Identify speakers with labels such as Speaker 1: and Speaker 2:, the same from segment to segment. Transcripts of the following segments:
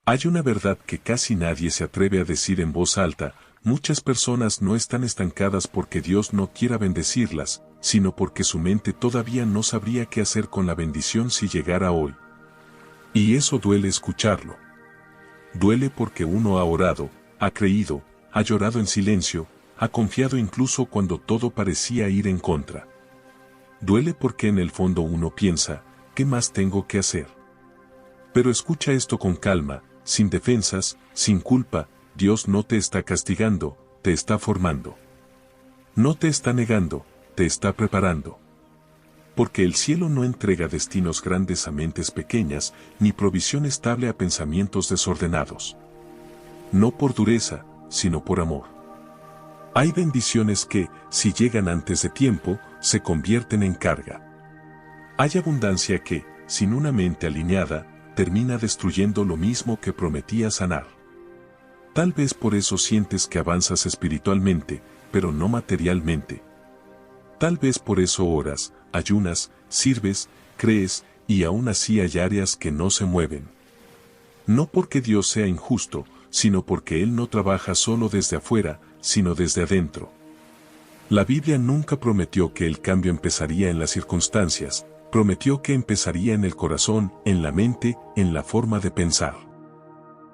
Speaker 1: Hay una verdad que casi nadie se atreve a decir en voz alta: muchas personas no están estancadas porque Dios no quiera bendecirlas, sino porque su mente todavía no sabría qué hacer con la bendición si llegara hoy. Y eso duele escucharlo. Duele porque uno ha orado, ha creído, ha llorado en silencio, ha confiado incluso cuando todo parecía ir en contra. Duele porque en el fondo uno piensa: ¿qué más tengo que hacer? Pero escucha esto con calma, sin defensas, sin culpa. Dios no te está castigando, te está formando. No te está negando, te está preparando. Porque el cielo no entrega destinos grandes a mentes pequeñas, ni provisión estable a pensamientos desordenados. No por dureza, sino por amor. Hay bendiciones que, si llegan antes de tiempo, se convierten en carga. Hay abundancia que, sin una mente alineada, termina destruyendo lo mismo que prometía sanar. Tal vez por eso sientes que avanzas espiritualmente, pero no materialmente. Tal vez por eso oras, ayunas, sirves, crees, y aún así hay áreas que no se mueven. No porque Dios sea injusto, sino porque Él no trabaja solo desde afuera, sino desde adentro. La Biblia nunca prometió que el cambio empezaría en las circunstancias, prometió que empezaría en el corazón, en la mente, en la forma de pensar.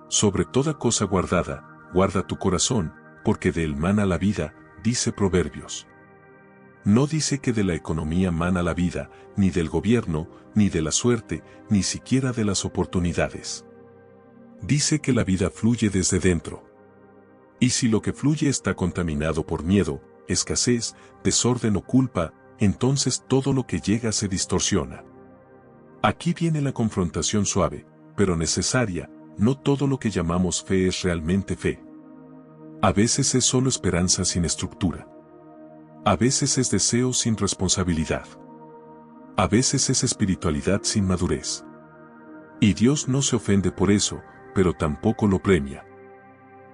Speaker 1: Sobre toda cosa guardada, guarda tu corazón, porque de él mana la vida, dice Proverbios. No dice que de la economía mana la vida, ni del gobierno, ni de la suerte, ni siquiera de las oportunidades. Dice que la vida fluye desde dentro. Y si lo que fluye está contaminado por miedo, escasez, desorden o culpa, entonces todo lo que llega se distorsiona. Aquí viene la confrontación suave, pero necesaria. No todo lo que llamamos fe es realmente fe. A veces es solo esperanza sin estructura. A veces es deseo sin responsabilidad. A veces es espiritualidad sin madurez. Y Dios no se ofende por eso, pero tampoco lo premia.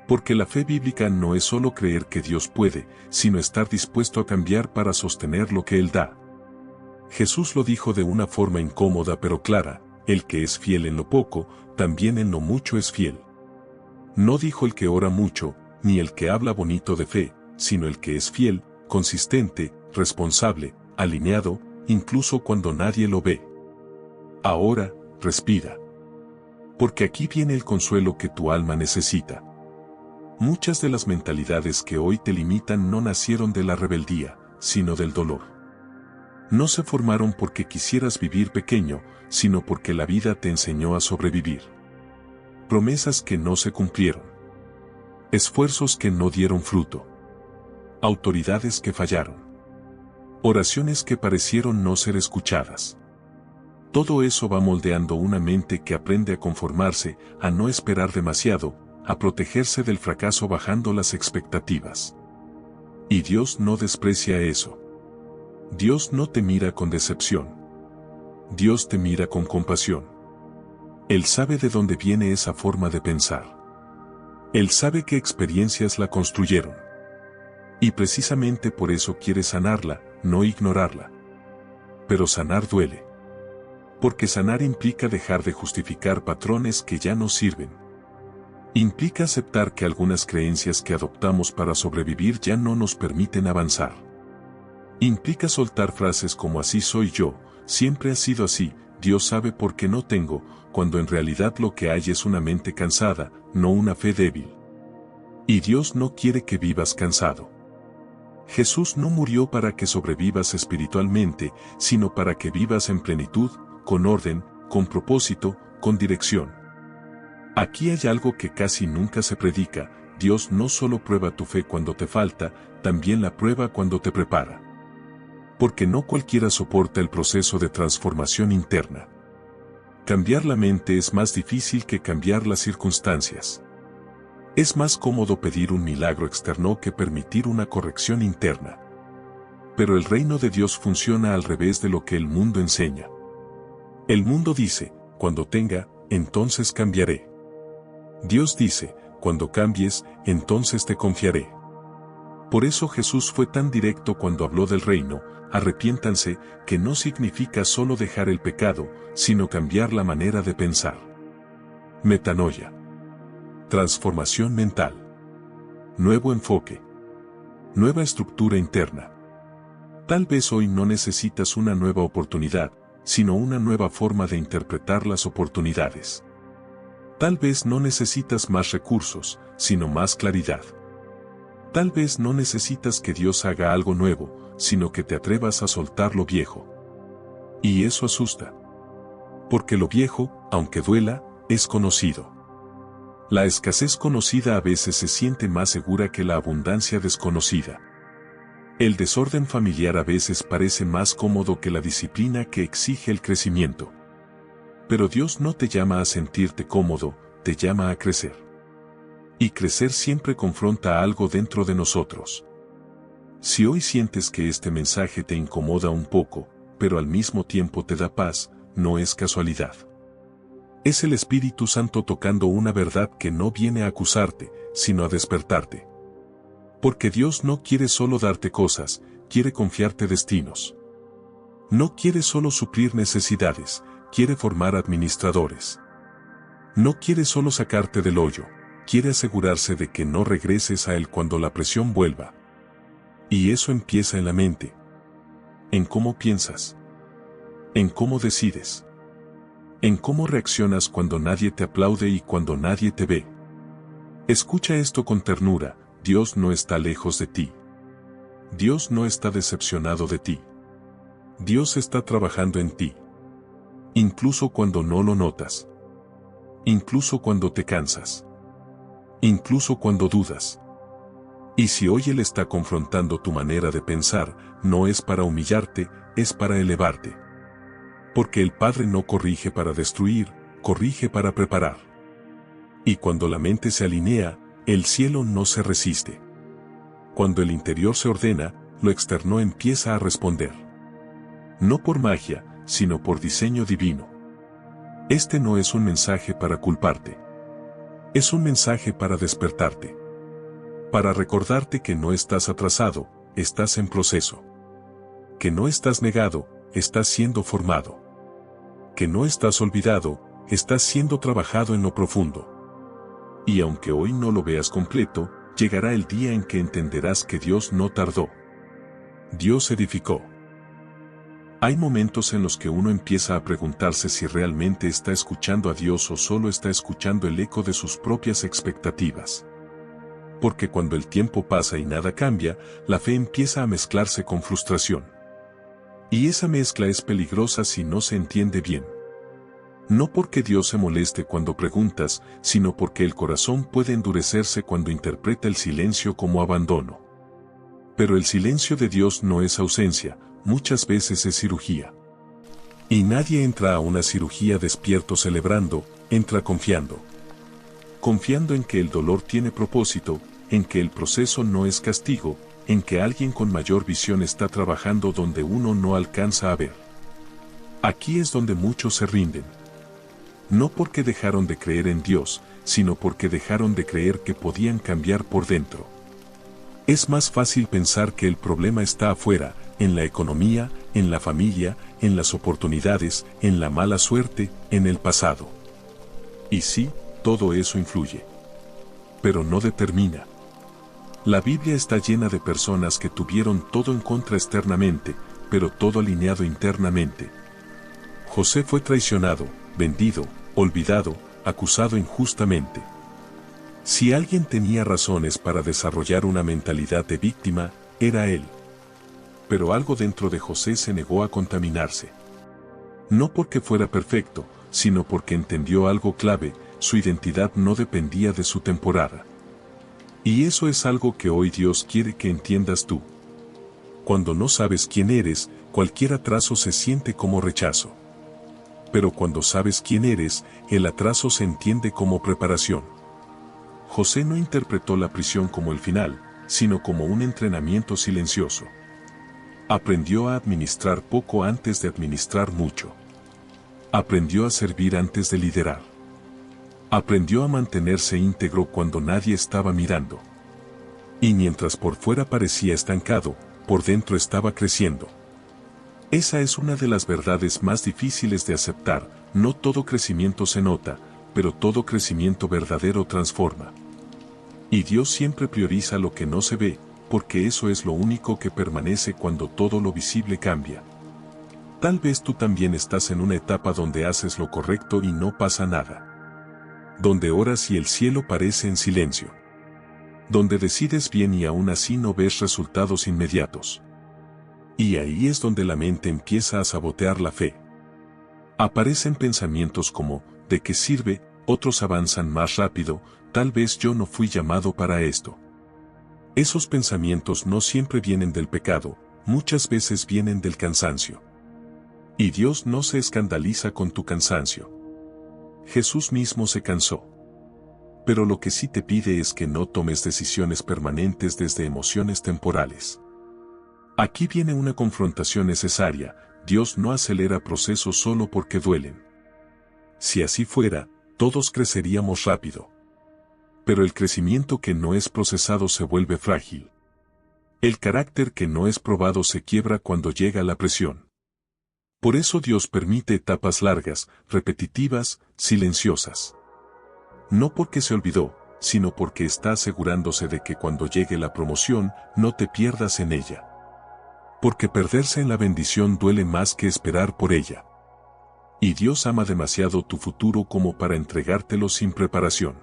Speaker 1: Porque la fe bíblica no es solo creer que Dios puede, sino estar dispuesto a cambiar para sostener lo que Él da. Jesús lo dijo de una forma incómoda pero clara: el que es fiel en lo poco, también en lo mucho es fiel. No dijo el que ora mucho, ni el que habla bonito de fe, sino el que es fiel, consistente, responsable, alineado, incluso cuando nadie lo ve. Ahora, respira. Porque aquí viene el consuelo que tu alma necesita. Muchas de las mentalidades que hoy te limitan no nacieron de la rebeldía, sino del dolor. No se formaron porque quisieras vivir pequeño, sino porque la vida te enseñó a sobrevivir. Promesas que no se cumplieron. Esfuerzos que no dieron fruto. Autoridades que fallaron. Oraciones que parecieron no ser escuchadas. Todo eso va moldeando una mente que aprende a conformarse, a no esperar demasiado, a protegerse del fracaso bajando las expectativas. Y Dios no desprecia eso. Dios no te mira con decepción. Dios te mira con compasión. Él sabe de dónde viene esa forma de pensar. Él sabe qué experiencias la construyeron. Y precisamente por eso quiere sanarla, no ignorarla. Pero sanar duele. Porque sanar implica dejar de justificar patrones que ya no sirven. Implica aceptar que algunas creencias que adoptamos para sobrevivir ya no nos permiten avanzar. Implica soltar frases como así soy yo, siempre ha sido así, Dios sabe por qué no tengo, cuando en realidad lo que hay es una mente cansada, no una fe débil. Y Dios no quiere que vivas cansado. Jesús no murió para que sobrevivas espiritualmente, sino para que vivas en plenitud, con orden, con propósito, con dirección. Aquí hay algo que casi nunca se predica: Dios no solo prueba tu fe cuando te falta, también la prueba cuando te prepara. Porque no cualquiera soporta el proceso de transformación interna. Cambiar la mente es más difícil que cambiar las circunstancias. Es más cómodo pedir un milagro externo que permitir una corrección interna. Pero el reino de Dios funciona al revés de lo que el mundo enseña. El mundo dice: cuando tenga, entonces cambiaré. Dios dice: cuando cambies, entonces te confiaré. Por eso Jesús fue tan directo cuando habló del reino: arrepiéntanse, que no significa solo dejar el pecado, sino cambiar la manera de pensar. Metanoia. Transformación mental. Nuevo enfoque. Nueva estructura interna. Tal vez hoy no necesitas una nueva oportunidad, sino una nueva forma de interpretar las oportunidades. Tal vez no necesitas más recursos, sino más claridad. Tal vez no necesitas que Dios haga algo nuevo, sino que te atrevas a soltar lo viejo. Y eso asusta. Porque lo viejo, aunque duela, es conocido. La escasez conocida a veces se siente más segura que la abundancia desconocida. El desorden familiar a veces parece más cómodo que la disciplina que exige el crecimiento. Pero Dios no te llama a sentirte cómodo, te llama a crecer. Y crecer siempre confronta algo dentro de nosotros. Si hoy sientes que este mensaje te incomoda un poco, pero al mismo tiempo te da paz, no es casualidad. Es el Espíritu Santo tocando una verdad que no viene a acusarte, sino a despertarte. Porque Dios no quiere solo darte cosas, quiere confiarte destinos. No quiere solo suplir necesidades, quiere formar administradores. No quiere solo sacarte del hoyo, quiere asegurarse de que no regreses a Él cuando la presión vuelva. Y eso empieza en la mente. En cómo piensas. En cómo decides. En cómo reaccionas cuando nadie te aplaude y cuando nadie te ve. Escucha esto con ternura, Dios no está lejos de ti. Dios no está decepcionado de ti. Dios está trabajando en ti. Incluso cuando no lo notas. Incluso cuando te cansas. Incluso cuando dudas. Y si hoy Él está confrontando tu manera de pensar, no es para humillarte, es para elevarte. Porque el Padre no corrige para destruir, corrige para preparar. Y cuando la mente se alinea, el cielo no se resiste. Cuando el interior se ordena, lo externo empieza a responder. No por magia, sino por diseño divino. Este no es un mensaje para culparte. Es un mensaje para despertarte. Para recordarte que no estás atrasado, estás en proceso. Que no estás negado, estás siendo formado. Que no estás olvidado, estás siendo trabajado en lo profundo. Y aunque hoy no lo veas completo, llegará el día en que entenderás que Dios no tardó. Dios edificó. Hay momentos en los que uno empieza a preguntarse si realmente está escuchando a Dios o solo está escuchando el eco de sus propias expectativas. Porque cuando el tiempo pasa y nada cambia, la fe empieza a mezclarse con frustración. Y esa mezcla es peligrosa si no se entiende bien. No porque Dios se moleste cuando preguntas, sino porque el corazón puede endurecerse cuando interpreta el silencio como abandono. Pero el silencio de Dios no es ausencia, muchas veces es cirugía. Y nadie entra a una cirugía despierto celebrando, entra confiando. Confiando en que el dolor tiene propósito, en que el proceso no es castigo, en que alguien con mayor visión está trabajando donde uno no alcanza a ver. Aquí es donde muchos se rinden. No porque dejaron de creer en Dios, sino porque dejaron de creer que podían cambiar por dentro. Es más fácil pensar que el problema está afuera, en la economía, en la familia, en las oportunidades, en la mala suerte, en el pasado. Y sí, todo eso influye. Pero no determina. La Biblia está llena de personas que tuvieron todo en contra externamente, pero todo alineado internamente. José fue traicionado, vendido, olvidado, acusado injustamente. Si alguien tenía razones para desarrollar una mentalidad de víctima, era él. Pero algo dentro de José se negó a contaminarse. No porque fuera perfecto, sino porque entendió algo clave, su identidad no dependía de su temporada. Y eso es algo que hoy Dios quiere que entiendas tú. Cuando no sabes quién eres, cualquier atraso se siente como rechazo. Pero cuando sabes quién eres, el atraso se entiende como preparación. José no interpretó la prisión como el final, sino como un entrenamiento silencioso. Aprendió a administrar poco antes de administrar mucho. Aprendió a servir antes de liderar. Aprendió a mantenerse íntegro cuando nadie estaba mirando. Y mientras por fuera parecía estancado, por dentro estaba creciendo. Esa es una de las verdades más difíciles de aceptar, no todo crecimiento se nota, pero todo crecimiento verdadero transforma. Y Dios siempre prioriza lo que no se ve, porque eso es lo único que permanece cuando todo lo visible cambia. Tal vez tú también estás en una etapa donde haces lo correcto y no pasa nada. Donde oras y el cielo parece en silencio. Donde decides bien y aún así no ves resultados inmediatos. Y ahí es donde la mente empieza a sabotear la fe. Aparecen pensamientos como, ¿de qué sirve? Otros avanzan más rápido, tal vez yo no fui llamado para esto. Esos pensamientos no siempre vienen del pecado, muchas veces vienen del cansancio. Y Dios no se escandaliza con tu cansancio. Jesús mismo se cansó. Pero lo que sí te pide es que no tomes decisiones permanentes desde emociones temporales. Aquí viene una confrontación necesaria. Dios no acelera procesos solo porque duelen. Si así fuera, todos creceríamos rápido. Pero el crecimiento que no es procesado se vuelve frágil. El carácter que no es probado se quiebra cuando llega la presión. Por eso Dios permite etapas largas, repetitivas, silenciosas. No porque se olvidó, sino porque está asegurándose de que cuando llegue la promoción, no te pierdas en ella. Porque perderse en la bendición duele más que esperar por ella. Y Dios ama demasiado tu futuro como para entregártelo sin preparación.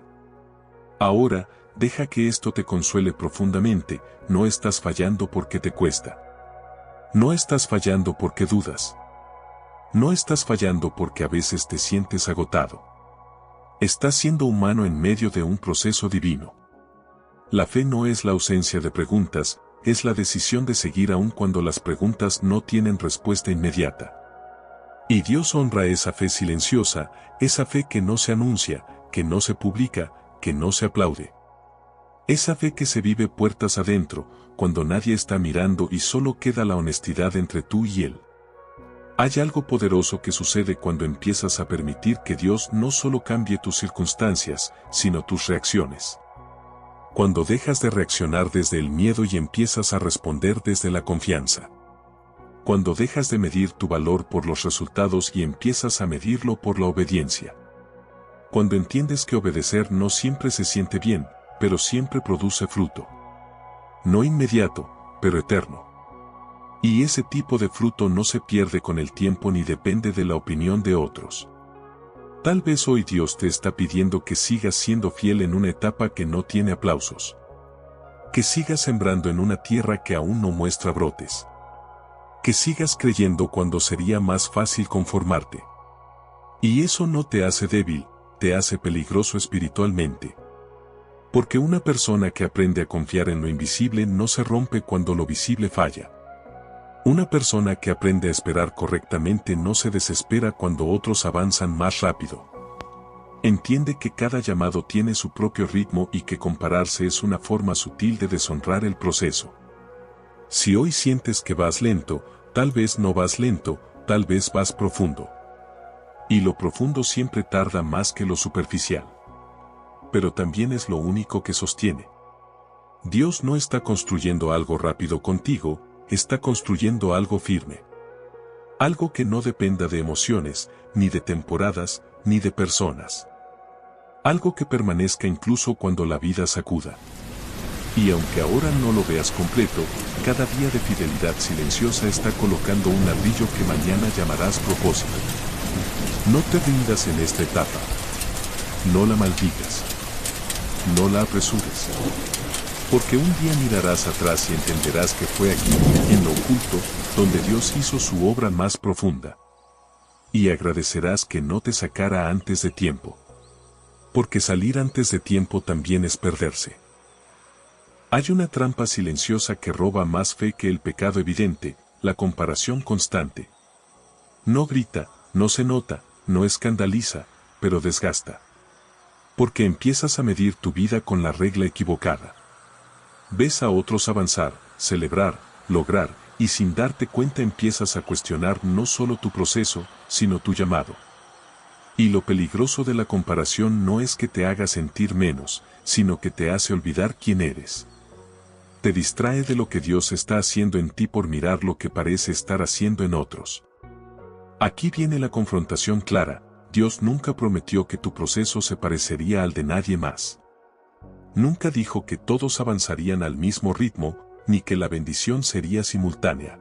Speaker 1: Ahora, deja que esto te consuele profundamente, no estás fallando porque te cuesta. No estás fallando porque dudas. No estás fallando porque a veces te sientes agotado. Estás siendo humano en medio de un proceso divino. La fe no es la ausencia de preguntas, es la decisión de seguir aun cuando las preguntas no tienen respuesta inmediata. Y Dios honra esa fe silenciosa, esa fe que no se anuncia, que no se publica, que no se aplaude. Esa fe que se vive puertas adentro, cuando nadie está mirando y solo queda la honestidad entre tú y Él. Hay algo poderoso que sucede cuando empiezas a permitir que Dios no solo cambie tus circunstancias, sino tus reacciones. Cuando dejas de reaccionar desde el miedo y empiezas a responder desde la confianza. Cuando dejas de medir tu valor por los resultados y empiezas a medirlo por la obediencia. Cuando entiendes que obedecer no siempre se siente bien, pero siempre produce fruto. No inmediato, pero eterno. Y ese tipo de fruto no se pierde con el tiempo ni depende de la opinión de otros. Tal vez hoy Dios te está pidiendo que sigas siendo fiel en una etapa que no tiene aplausos. Que sigas sembrando en una tierra que aún no muestra brotes. Que sigas creyendo cuando sería más fácil conformarte. Y eso no te hace débil, te hace peligroso espiritualmente. Porque una persona que aprende a confiar en lo invisible no se rompe cuando lo visible falla. Una persona que aprende a esperar correctamente no se desespera cuando otros avanzan más rápido. Entiende que cada llamado tiene su propio ritmo y que compararse es una forma sutil de deshonrar el proceso. Si hoy sientes que vas lento, tal vez no vas lento, tal vez vas profundo. Y lo profundo siempre tarda más que lo superficial. Pero también es lo único que sostiene. Dios no está construyendo algo rápido contigo, está construyendo algo firme. Algo que no dependa de emociones, ni de temporadas, ni de personas. Algo que permanezca incluso cuando la vida sacuda. Y aunque ahora no lo veas completo, cada día de fidelidad silenciosa está colocando un ladrillo que mañana llamarás propósito. No te rindas en esta etapa. No la maldigas. No la apresures. Porque un día mirarás atrás y entenderás que fue aquí, en lo oculto, donde Dios hizo su obra más profunda. Y agradecerás que no te sacara antes de tiempo. Porque salir antes de tiempo también es perderse. Hay una trampa silenciosa que roba más fe que el pecado evidente, la comparación constante. No grita, no se nota, no escandaliza, pero desgasta. Porque empiezas a medir tu vida con la regla equivocada. Ves a otros avanzar, celebrar, lograr, y sin darte cuenta empiezas a cuestionar no solo tu proceso, sino tu llamado. Y lo peligroso de la comparación no es que te haga sentir menos, sino que te hace olvidar quién eres. Te distrae de lo que Dios está haciendo en ti por mirar lo que parece estar haciendo en otros. Aquí viene la confrontación clara. Dios nunca prometió que tu proceso se parecería al de nadie más. Nunca dijo que todos avanzarían al mismo ritmo, ni que la bendición sería simultánea.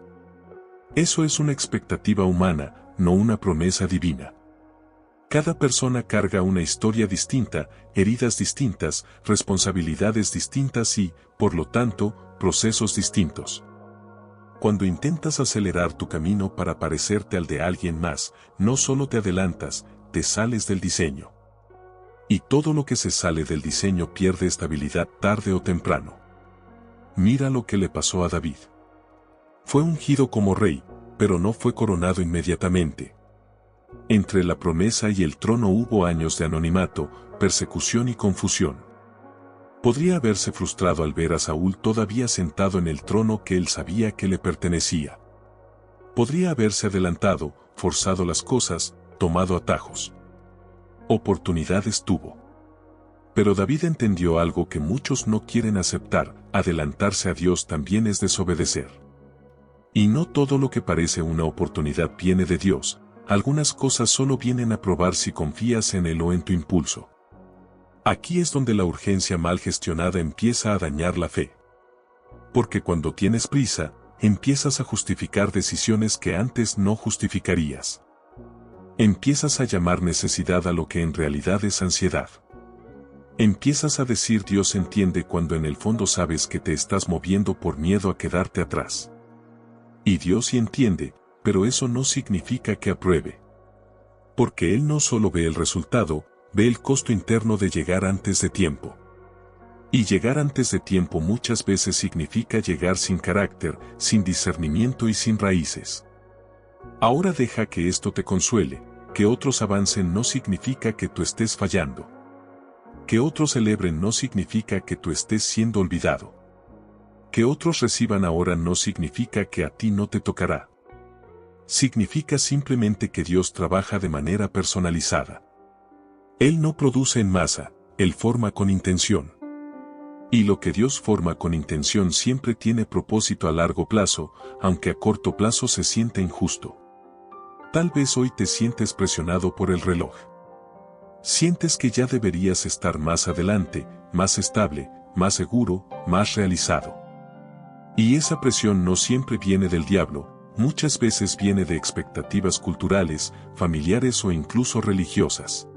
Speaker 1: Eso es una expectativa humana, no una promesa divina. Cada persona carga una historia distinta, heridas distintas, responsabilidades distintas y, por lo tanto, procesos distintos. Cuando intentas acelerar tu camino para parecerte al de alguien más, no solo te adelantas, te sales del diseño. Y todo lo que se sale del diseño pierde estabilidad tarde o temprano. Mira lo que le pasó a David. Fue ungido como rey, pero no fue coronado inmediatamente. Entre la promesa y el trono hubo años de anonimato, persecución y confusión. Podría haberse frustrado al ver a Saúl todavía sentado en el trono que él sabía que le pertenecía. Podría haberse adelantado, forzado las cosas, tomado atajos. Oportunidades tuvo. Pero David entendió algo que muchos no quieren aceptar: adelantarse a Dios también es desobedecer. Y no todo lo que parece una oportunidad viene de Dios, algunas cosas solo vienen a probar si confías en Él o en tu impulso. Aquí es donde la urgencia mal gestionada empieza a dañar la fe. Porque cuando tienes prisa, empiezas a justificar decisiones que antes no justificarías. Empiezas a llamar necesidad a lo que en realidad es ansiedad. Empiezas a decir Dios entiende cuando en el fondo sabes que te estás moviendo por miedo a quedarte atrás. Y Dios sí entiende, pero eso no significa que apruebe. Porque Él no solo ve el resultado, ve el costo interno de llegar antes de tiempo. Y llegar antes de tiempo muchas veces significa llegar sin carácter, sin discernimiento y sin raíces. Ahora deja que esto te consuele: que otros avancen no significa que tú estés fallando. Que otros celebren no significa que tú estés siendo olvidado. Que otros reciban ahora no significa que a ti no te tocará. Significa simplemente que Dios trabaja de manera personalizada. Él no produce en masa, Él forma con intención. Y lo que Dios forma con intención siempre tiene propósito a largo plazo, aunque a corto plazo se siente injusto. Tal vez hoy te sientes presionado por el reloj. Sientes que ya deberías estar más adelante, más estable, más seguro, más realizado. Y esa presión no siempre viene del diablo, muchas veces viene de expectativas culturales, familiares o incluso religiosas.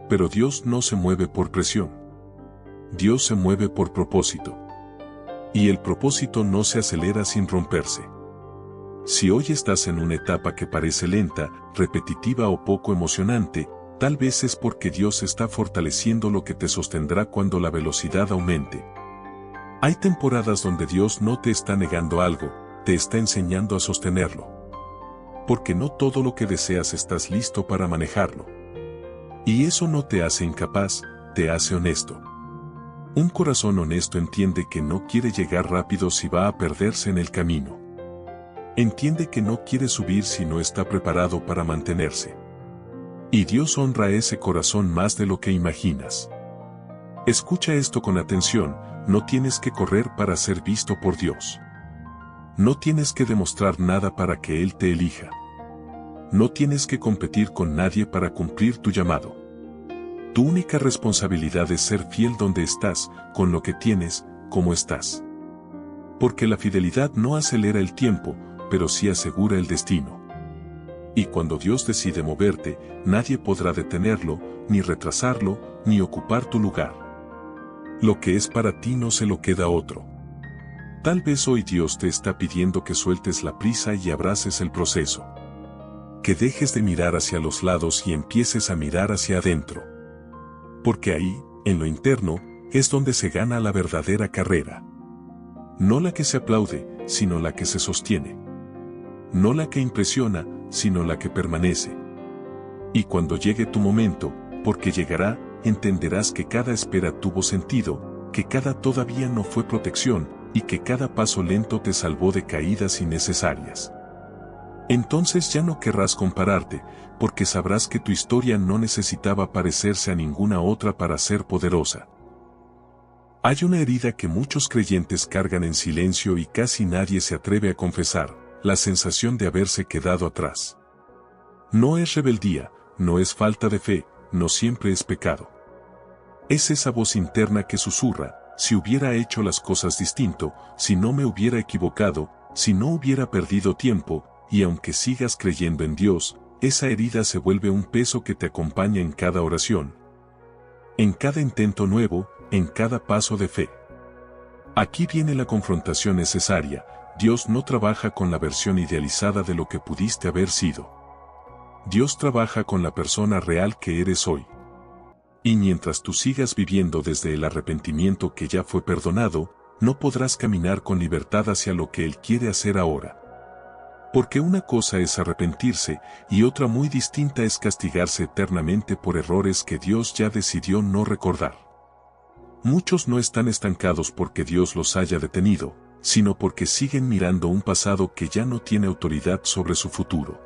Speaker 1: Pero Dios no se mueve por presión. Dios se mueve por propósito. Y el propósito no se acelera sin romperse. Si hoy estás en una etapa que parece lenta, repetitiva o poco emocionante, tal vez es porque Dios está fortaleciendo lo que te sostendrá cuando la velocidad aumente. Hay temporadas donde Dios no te está negando algo, te está enseñando a sostenerlo. Porque no todo lo que deseas estás listo para manejarlo. Y eso no te hace incapaz, te hace honesto. Un corazón honesto entiende que no quiere llegar rápido si va a perderse en el camino. Entiende que no quiere subir si no está preparado para mantenerse. Y Dios honra ese corazón más de lo que imaginas. Escucha esto con atención: no tienes que correr para ser visto por Dios. No tienes que demostrar nada para que Él te elija. No tienes que competir con nadie para cumplir tu llamado. Tu única responsabilidad es ser fiel donde estás, con lo que tienes, como estás. Porque la fidelidad no acelera el tiempo, pero sí asegura el destino. Y cuando Dios decide moverte, nadie podrá detenerlo, ni retrasarlo, ni ocupar tu lugar. Lo que es para ti no se lo queda a otro. Tal vez hoy Dios te está pidiendo que sueltes la prisa y abraces el proceso. Que dejes de mirar hacia los lados y empieces a mirar hacia adentro. Porque ahí, en lo interno, es donde se gana la verdadera carrera. No la que se aplaude, sino la que se sostiene. No la que impresiona, sino la que permanece. Y cuando llegue tu momento, porque llegará, entenderás que cada espera tuvo sentido, que cada todavía no fue protección, y que cada paso lento te salvó de caídas innecesarias. Entonces ya no querrás compararte, porque sabrás que tu historia no necesitaba parecerse a ninguna otra para ser poderosa. Hay una herida que muchos creyentes cargan en silencio y casi nadie se atreve a confesar: la sensación de haberse quedado atrás. No es rebeldía, no es falta de fe, no siempre es pecado. Es esa voz interna que susurra, si hubiera hecho las cosas distinto, si no me hubiera equivocado, si no hubiera perdido tiempo, y aunque sigas creyendo en Dios, esa herida se vuelve un peso que te acompaña en cada oración, en cada intento nuevo, en cada paso de fe. Aquí viene la confrontación necesaria. Dios no trabaja con la versión idealizada de lo que pudiste haber sido. Dios trabaja con la persona real que eres hoy. Y mientras tú sigas viviendo desde el arrepentimiento que ya fue perdonado, no podrás caminar con libertad hacia lo que Él quiere hacer ahora. Porque una cosa es arrepentirse y otra muy distinta es castigarse eternamente por errores que Dios ya decidió no recordar. Muchos no están estancados porque Dios los haya detenido, sino porque siguen mirando un pasado que ya no tiene autoridad sobre su futuro.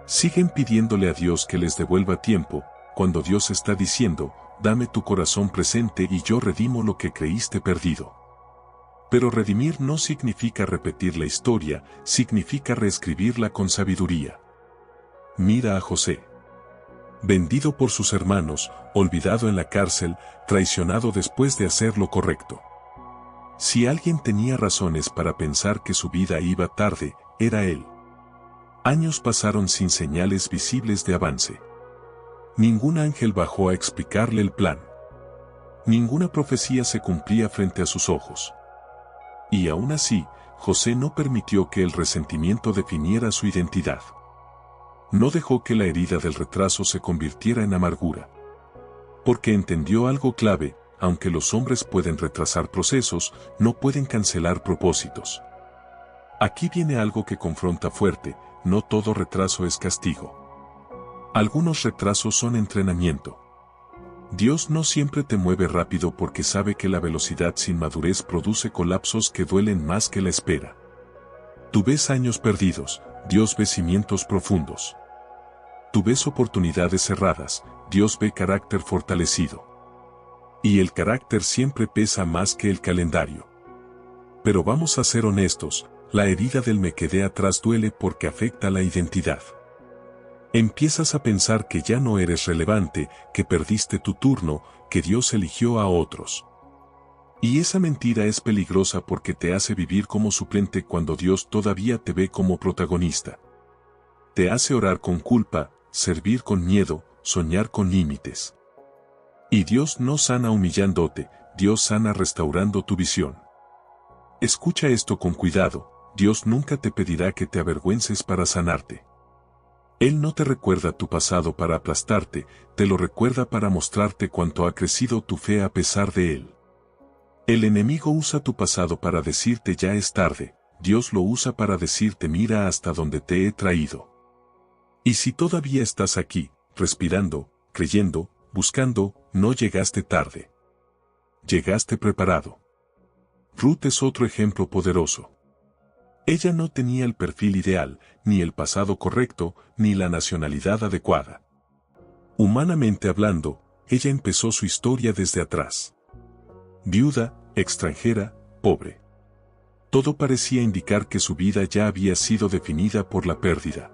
Speaker 1: Siguen pidiéndole a Dios que les devuelva tiempo, cuando Dios está diciendo, dame tu corazón presente y yo redimo lo que creíste perdido. Pero redimir no significa repetir la historia, significa reescribirla con sabiduría. Mira a José. Vendido por sus hermanos, olvidado en la cárcel, traicionado después de hacer lo correcto. Si alguien tenía razones para pensar que su vida iba tarde, era él. Años pasaron sin señales visibles de avance. Ningún ángel bajó a explicarle el plan. Ninguna profecía se cumplía frente a sus ojos. Y aún así, José no permitió que el resentimiento definiera su identidad. No dejó que la herida del retraso se convirtiera en amargura. Porque entendió algo clave, aunque los hombres pueden retrasar procesos, no pueden cancelar propósitos. Aquí viene algo que confronta fuerte, no todo retraso es castigo. Algunos retrasos son entrenamiento. Dios no siempre te mueve rápido porque sabe que la velocidad sin madurez produce colapsos que duelen más que la espera. Tú ves años perdidos, Dios ve cimientos profundos. Tú ves oportunidades cerradas, Dios ve carácter fortalecido. Y el carácter siempre pesa más que el calendario. Pero vamos a ser honestos, la herida del me quedé atrás duele porque afecta la identidad. Empiezas a pensar que ya no eres relevante, que perdiste tu turno, que Dios eligió a otros. Y esa mentira es peligrosa porque te hace vivir como suplente cuando Dios todavía te ve como protagonista. Te hace orar con culpa, servir con miedo, soñar con límites. Y Dios no sana humillándote, Dios sana restaurando tu visión. Escucha esto con cuidado, Dios nunca te pedirá que te avergüences para sanarte. Él no te recuerda tu pasado para aplastarte, te lo recuerda para mostrarte cuánto ha crecido tu fe a pesar de él. El enemigo usa tu pasado para decirte ya es tarde, Dios lo usa para decirte mira hasta donde te he traído. Y si todavía estás aquí, respirando, creyendo, buscando, no llegaste tarde. Llegaste preparado. Ruth es otro ejemplo poderoso. Ella no tenía el perfil ideal, ni el pasado correcto, ni la nacionalidad adecuada. Humanamente hablando, ella empezó su historia desde atrás. Viuda, extranjera, pobre. Todo parecía indicar que su vida ya había sido definida por la pérdida.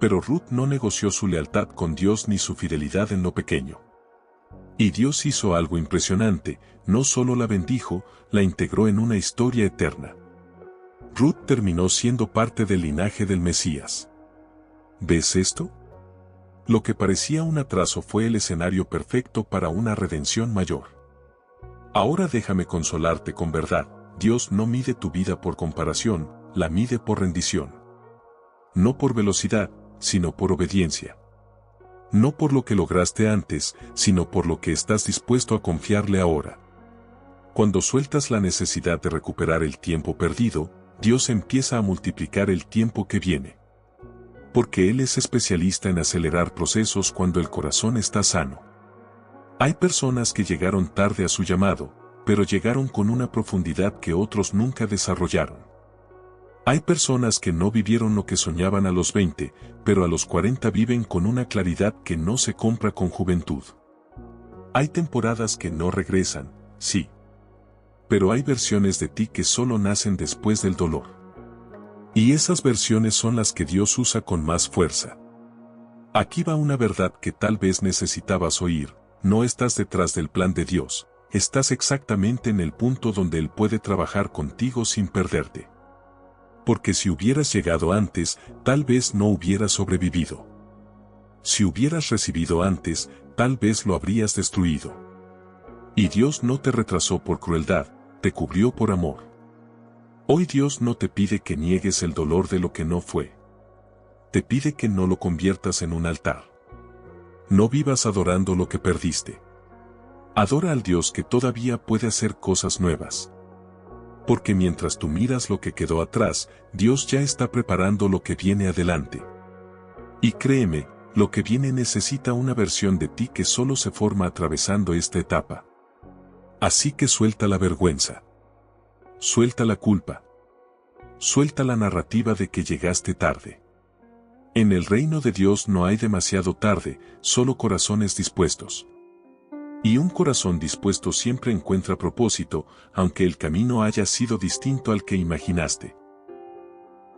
Speaker 1: Pero Ruth no negoció su lealtad con Dios ni su fidelidad en lo pequeño. Y Dios hizo algo impresionante, no solo la bendijo, la integró en una historia eterna. Ruth terminó siendo parte del linaje del Mesías. ¿Ves esto? Lo que parecía un atraso fue el escenario perfecto para una redención mayor. Ahora déjame consolarte con verdad, Dios no mide tu vida por comparación, la mide por rendición. No por velocidad, sino por obediencia. No por lo que lograste antes, sino por lo que estás dispuesto a confiarle ahora. Cuando sueltas la necesidad de recuperar el tiempo perdido, Dios empieza a multiplicar el tiempo que viene. Porque Él es especialista en acelerar procesos cuando el corazón está sano. Hay personas que llegaron tarde a su llamado, pero llegaron con una profundidad que otros nunca desarrollaron. Hay personas que no vivieron lo que soñaban a los 20, pero a los 40 viven con una claridad que no se compra con juventud. Hay temporadas que no regresan, sí. Pero hay versiones de ti que solo nacen después del dolor. Y esas versiones son las que Dios usa con más fuerza. Aquí va una verdad que tal vez necesitabas oír: no estás detrás del plan de Dios, estás exactamente en el punto donde Él puede trabajar contigo sin perderte. Porque si hubieras llegado antes, tal vez no hubieras sobrevivido. Si hubieras recibido antes, tal vez lo habrías destruido. Y Dios no te retrasó por crueldad, te cubrió por amor. Hoy Dios no te pide que niegues el dolor de lo que no fue. Te pide que no lo conviertas en un altar. No vivas adorando lo que perdiste. Adora al Dios que todavía puede hacer cosas nuevas. Porque mientras tú miras lo que quedó atrás, Dios ya está preparando lo que viene adelante. Y créeme, lo que viene necesita una versión de ti que solo se forma atravesando esta etapa. Así que suelta la vergüenza. Suelta la culpa. Suelta la narrativa de que llegaste tarde. En el reino de Dios no hay demasiado tarde, solo corazones dispuestos. Y un corazón dispuesto siempre encuentra propósito, aunque el camino haya sido distinto al que imaginaste.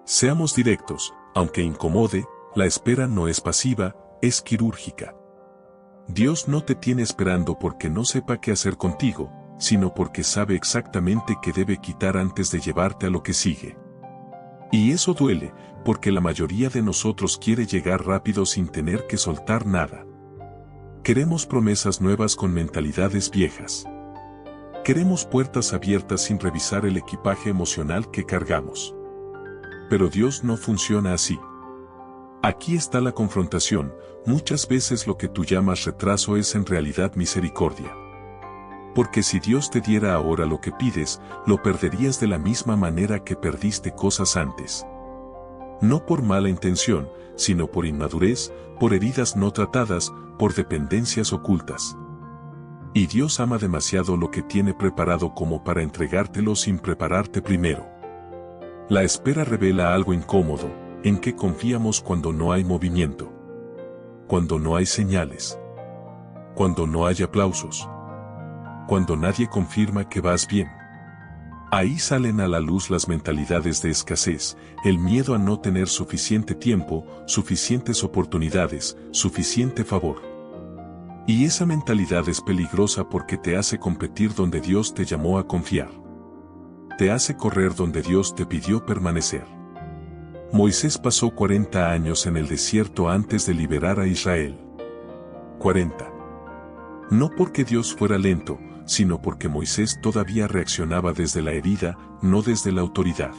Speaker 1: Seamos directos, aunque incomode, la espera no es pasiva, es quirúrgica. Dios no te tiene esperando porque no sepa qué hacer contigo, sino porque sabe exactamente qué debe quitar antes de llevarte a lo que sigue. Y eso duele, porque la mayoría de nosotros quiere llegar rápido sin tener que soltar nada. Queremos promesas nuevas con mentalidades viejas. Queremos puertas abiertas sin revisar el equipaje emocional que cargamos. Pero Dios no funciona así. Aquí está la confrontación: muchas veces lo que tú llamas retraso es en realidad misericordia. Porque si Dios te diera ahora lo que pides, lo perderías de la misma manera que perdiste cosas antes. No por mala intención, sino por inmadurez, por heridas no tratadas, por dependencias ocultas. Y Dios ama demasiado lo que tiene preparado como para entregártelo sin prepararte primero. La espera revela algo incómodo: en qué confiamos cuando no hay movimiento, cuando no hay señales, cuando no hay aplausos, cuando nadie confirma que vas bien. Ahí salen a la luz las mentalidades de escasez, el miedo a no tener suficiente tiempo, suficientes oportunidades, suficiente favor. Y esa mentalidad es peligrosa porque te hace competir donde Dios te llamó a confiar. Te hace correr donde Dios te pidió permanecer. Moisés pasó 40 años en el desierto antes de liberar a Israel. 40. No porque Dios fuera lento, sino porque Moisés todavía reaccionaba desde la herida, no desde la autoridad.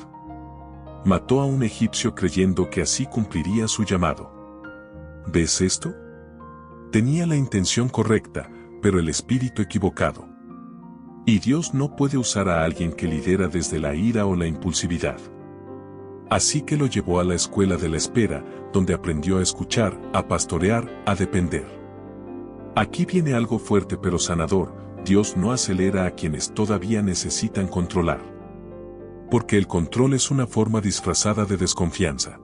Speaker 1: Mató a un egipcio creyendo que así cumpliría su llamado. ¿Ves esto? Tenía la intención correcta, pero el espíritu equivocado. Y Dios no puede usar a alguien que lidera desde la ira o la impulsividad. Así que lo llevó a la escuela de la espera, donde aprendió a escuchar, a pastorear, a depender. Aquí viene algo fuerte pero sanador: Dios no acelera a quienes todavía necesitan controlar. Porque el control es una forma disfrazada de desconfianza.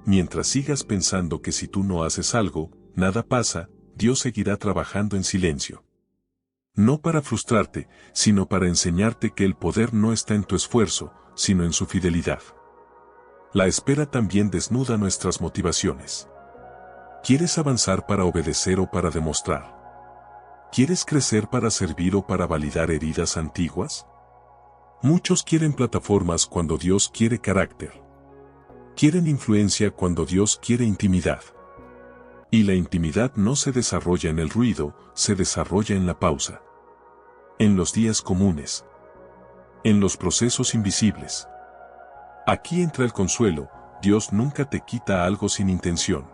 Speaker 1: Mientras sigas pensando que si tú no haces algo, nada pasa, Dios seguirá trabajando en silencio. No para frustrarte, sino para enseñarte que el poder no está en tu esfuerzo, sino en su fidelidad. La espera también desnuda nuestras motivaciones. ¿Quieres avanzar para obedecer o para demostrar? ¿Quieres crecer para servir o para validar heridas antiguas? Muchos quieren plataformas cuando Dios quiere carácter. Quieren influencia cuando Dios quiere intimidad. Y la intimidad no se desarrolla en el ruido, se desarrolla en la pausa. En los días comunes. En los procesos invisibles. Aquí entra el consuelo: Dios nunca te quita algo sin intención.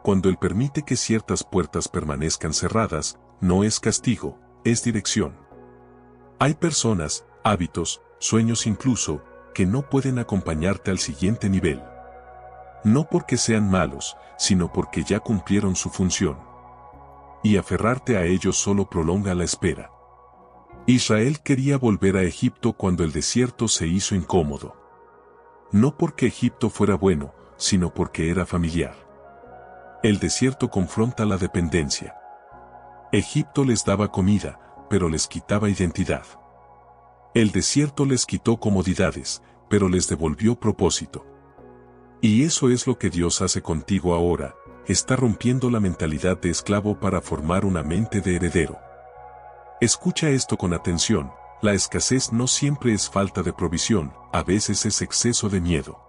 Speaker 1: Cuando Él permite que ciertas puertas permanezcan cerradas, no es castigo, es dirección. Hay personas, hábitos, sueños incluso, que no pueden acompañarte al siguiente nivel. No porque sean malos, sino porque ya cumplieron su función. Y aferrarte a ellos solo prolonga la espera. Israel quería volver a Egipto cuando el desierto se hizo incómodo. No porque Egipto fuera bueno, sino porque era familiar. El desierto confronta la dependencia. Egipto les daba comida, pero les quitaba identidad. El desierto les quitó comodidades, pero les devolvió propósito. Y eso es lo que Dios hace contigo ahora: está rompiendo la mentalidad de esclavo para formar una mente de heredero. Escucha esto con atención, la escasez no siempre es falta de provisión, a veces es exceso de miedo.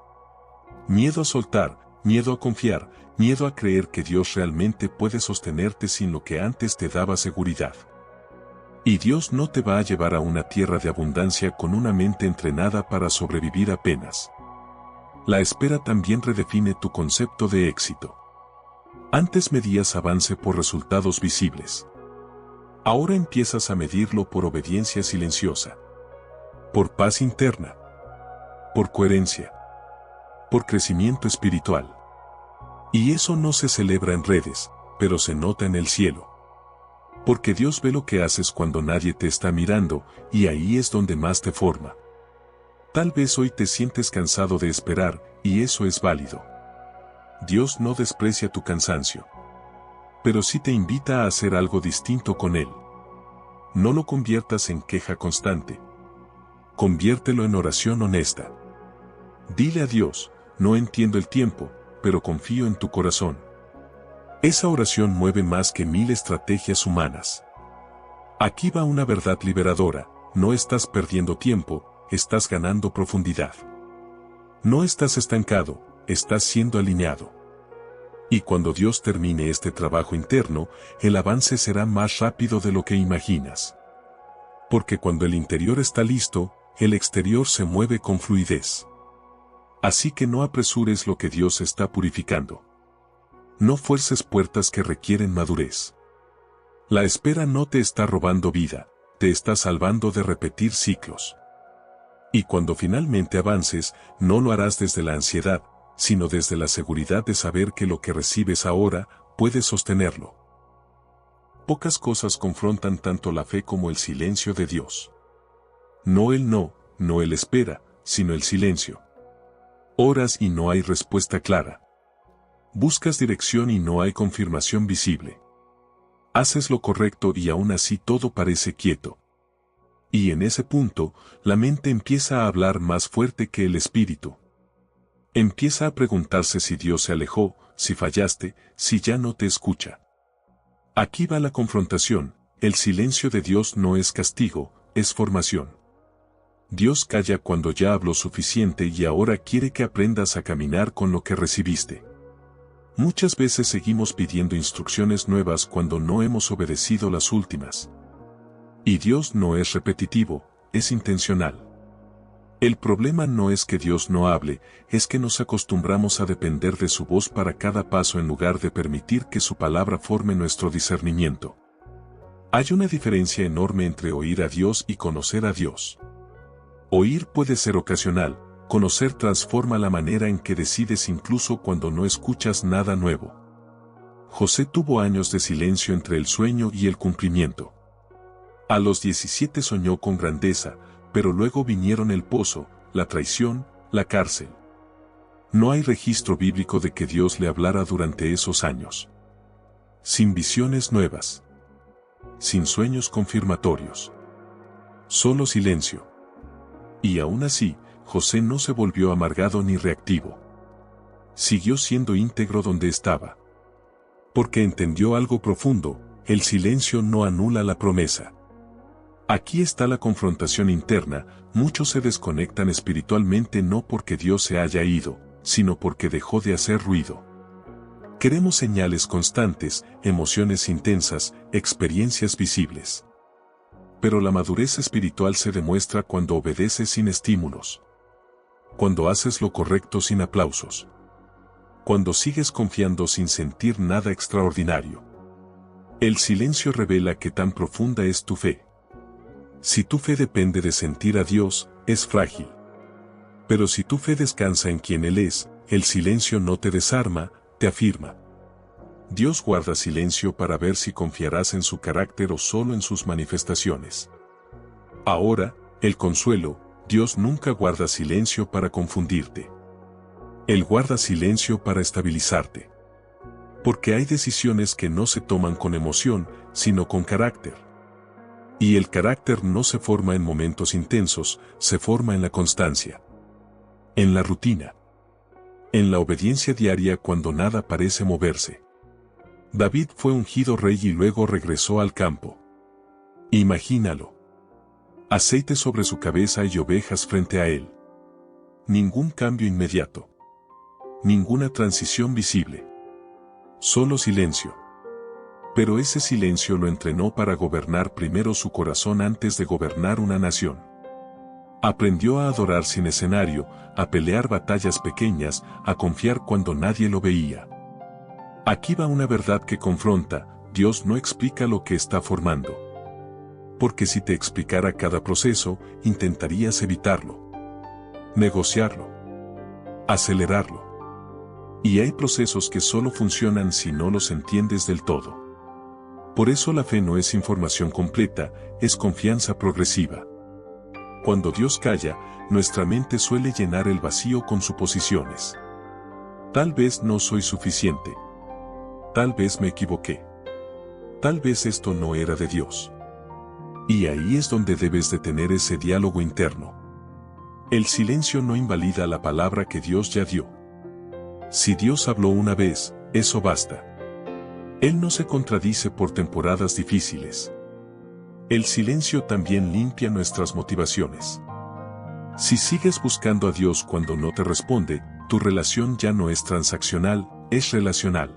Speaker 1: Miedo a soltar, miedo a confiar, miedo a creer que Dios realmente puede sostenerte sin lo que antes te daba seguridad. Y Dios no te va a llevar a una tierra de abundancia con una mente entrenada para sobrevivir apenas. La espera también redefine tu concepto de éxito. Antes medías avance por resultados visibles. Ahora empiezas a medirlo por obediencia silenciosa. Por paz interna. Por coherencia. Por crecimiento espiritual. Y eso no se celebra en redes, pero se nota en el cielo. Porque Dios ve lo que haces cuando nadie te está mirando, y ahí es donde más te forma. Tal vez hoy te sientes cansado de esperar, y eso es válido. Dios no desprecia tu cansancio. Pero sí te invita a hacer algo distinto con él. No lo conviertas en queja constante. Conviértelo en oración honesta. Dile a Dios, no entiendo el tiempo, pero confío en tu corazón. Esa oración mueve más que 1000 estrategias humanas. Aquí va una verdad liberadora, no estás perdiendo tiempo, estás ganando profundidad. No estás estancado, estás siendo alineado. Y cuando Dios termine este trabajo interno, el avance será más rápido de lo que imaginas. Porque cuando el interior está listo, el exterior se mueve con fluidez. Así que no apresures lo que Dios está purificando. No fuerces puertas que requieren madurez. La espera no te está robando vida, te está salvando de repetir ciclos. Y cuando finalmente avances, no lo harás desde la ansiedad, sino desde la seguridad de saber que lo que recibes ahora, puedes sostenerlo. Pocas cosas confrontan tanto la fe como el silencio de Dios. No el espera, sino el silencio. Oras y no hay respuesta clara. Buscas dirección y no hay confirmación visible. Haces lo correcto y aún así todo parece quieto. Y en ese punto, la mente empieza a hablar más fuerte que el espíritu. Empieza a preguntarse si Dios se alejó, si fallaste, si ya no te escucha. Aquí va la confrontación, el silencio de Dios no es castigo, es formación. Dios calla cuando ya habló suficiente y ahora quiere que aprendas a caminar con lo que recibiste. Muchas veces seguimos pidiendo instrucciones nuevas cuando no hemos obedecido las últimas. Y Dios no es repetitivo, es intencional. El problema no es que Dios no hable, es que nos acostumbramos a depender de su voz para cada paso en lugar de permitir que su palabra forme nuestro discernimiento. Hay una diferencia enorme entre oír a Dios y conocer a Dios. Oír puede ser ocasional, conocer transforma la manera en que decides incluso cuando no escuchas nada nuevo. José tuvo años de silencio entre el sueño y el cumplimiento. A los 17 soñó con grandeza, pero luego vinieron el pozo, la traición, la cárcel. No hay registro bíblico de que Dios le hablara durante esos años. Sin visiones nuevas. Sin sueños confirmatorios. Solo silencio. Y aún así, José no se volvió amargado ni reactivo. Siguió siendo íntegro donde estaba. Porque entendió algo profundo, el silencio no anula la promesa. Aquí está la confrontación interna, muchos se desconectan espiritualmente no porque Dios se haya ido, sino porque dejó de hacer ruido. Queremos señales constantes, emociones intensas, experiencias visibles. Pero la madurez espiritual se demuestra cuando obedeces sin estímulos. Cuando haces lo correcto sin aplausos. Cuando sigues confiando sin sentir nada extraordinario. El silencio revela qué tan profunda es tu fe. Si tu fe depende de sentir a Dios, es frágil. Pero si tu fe descansa en quien Él es, el silencio no te desarma, te afirma. Dios guarda silencio para ver si confiarás en su carácter o solo en sus manifestaciones. Ahora, el consuelo, Dios nunca guarda silencio para confundirte. Él guarda silencio para estabilizarte. Porque hay decisiones que no se toman con emoción, sino con carácter. Y el carácter no se forma en momentos intensos, se forma en la constancia. En la rutina. En la obediencia diaria cuando nada parece moverse. David fue ungido rey y luego regresó al campo. Imagínalo. Aceite sobre su cabeza y ovejas frente a él. Ningún cambio inmediato. Ninguna transición visible. Solo silencio. Pero ese silencio lo entrenó para gobernar primero su corazón antes de gobernar una nación. Aprendió a adorar sin escenario, a pelear batallas pequeñas, a confiar cuando nadie lo veía. Aquí va una verdad que confronta: Dios no explica lo que está formando. Porque si te explicara cada proceso, intentarías evitarlo, negociarlo, acelerarlo. Y hay procesos que solo funcionan si no los entiendes del todo. Por eso la fe no es información completa, es confianza progresiva. Cuando Dios calla, nuestra mente suele llenar el vacío con suposiciones. Tal vez no soy suficiente. Tal vez me equivoqué. Tal vez esto no era de Dios. Y ahí es donde debes de tener ese diálogo interno. El silencio no invalida la palabra que Dios ya dio. Si Dios habló una vez, eso basta. Él no se contradice por temporadas difíciles. El silencio también limpia nuestras motivaciones. Si sigues buscando a Dios cuando no te responde, tu relación ya no es transaccional, es relacional.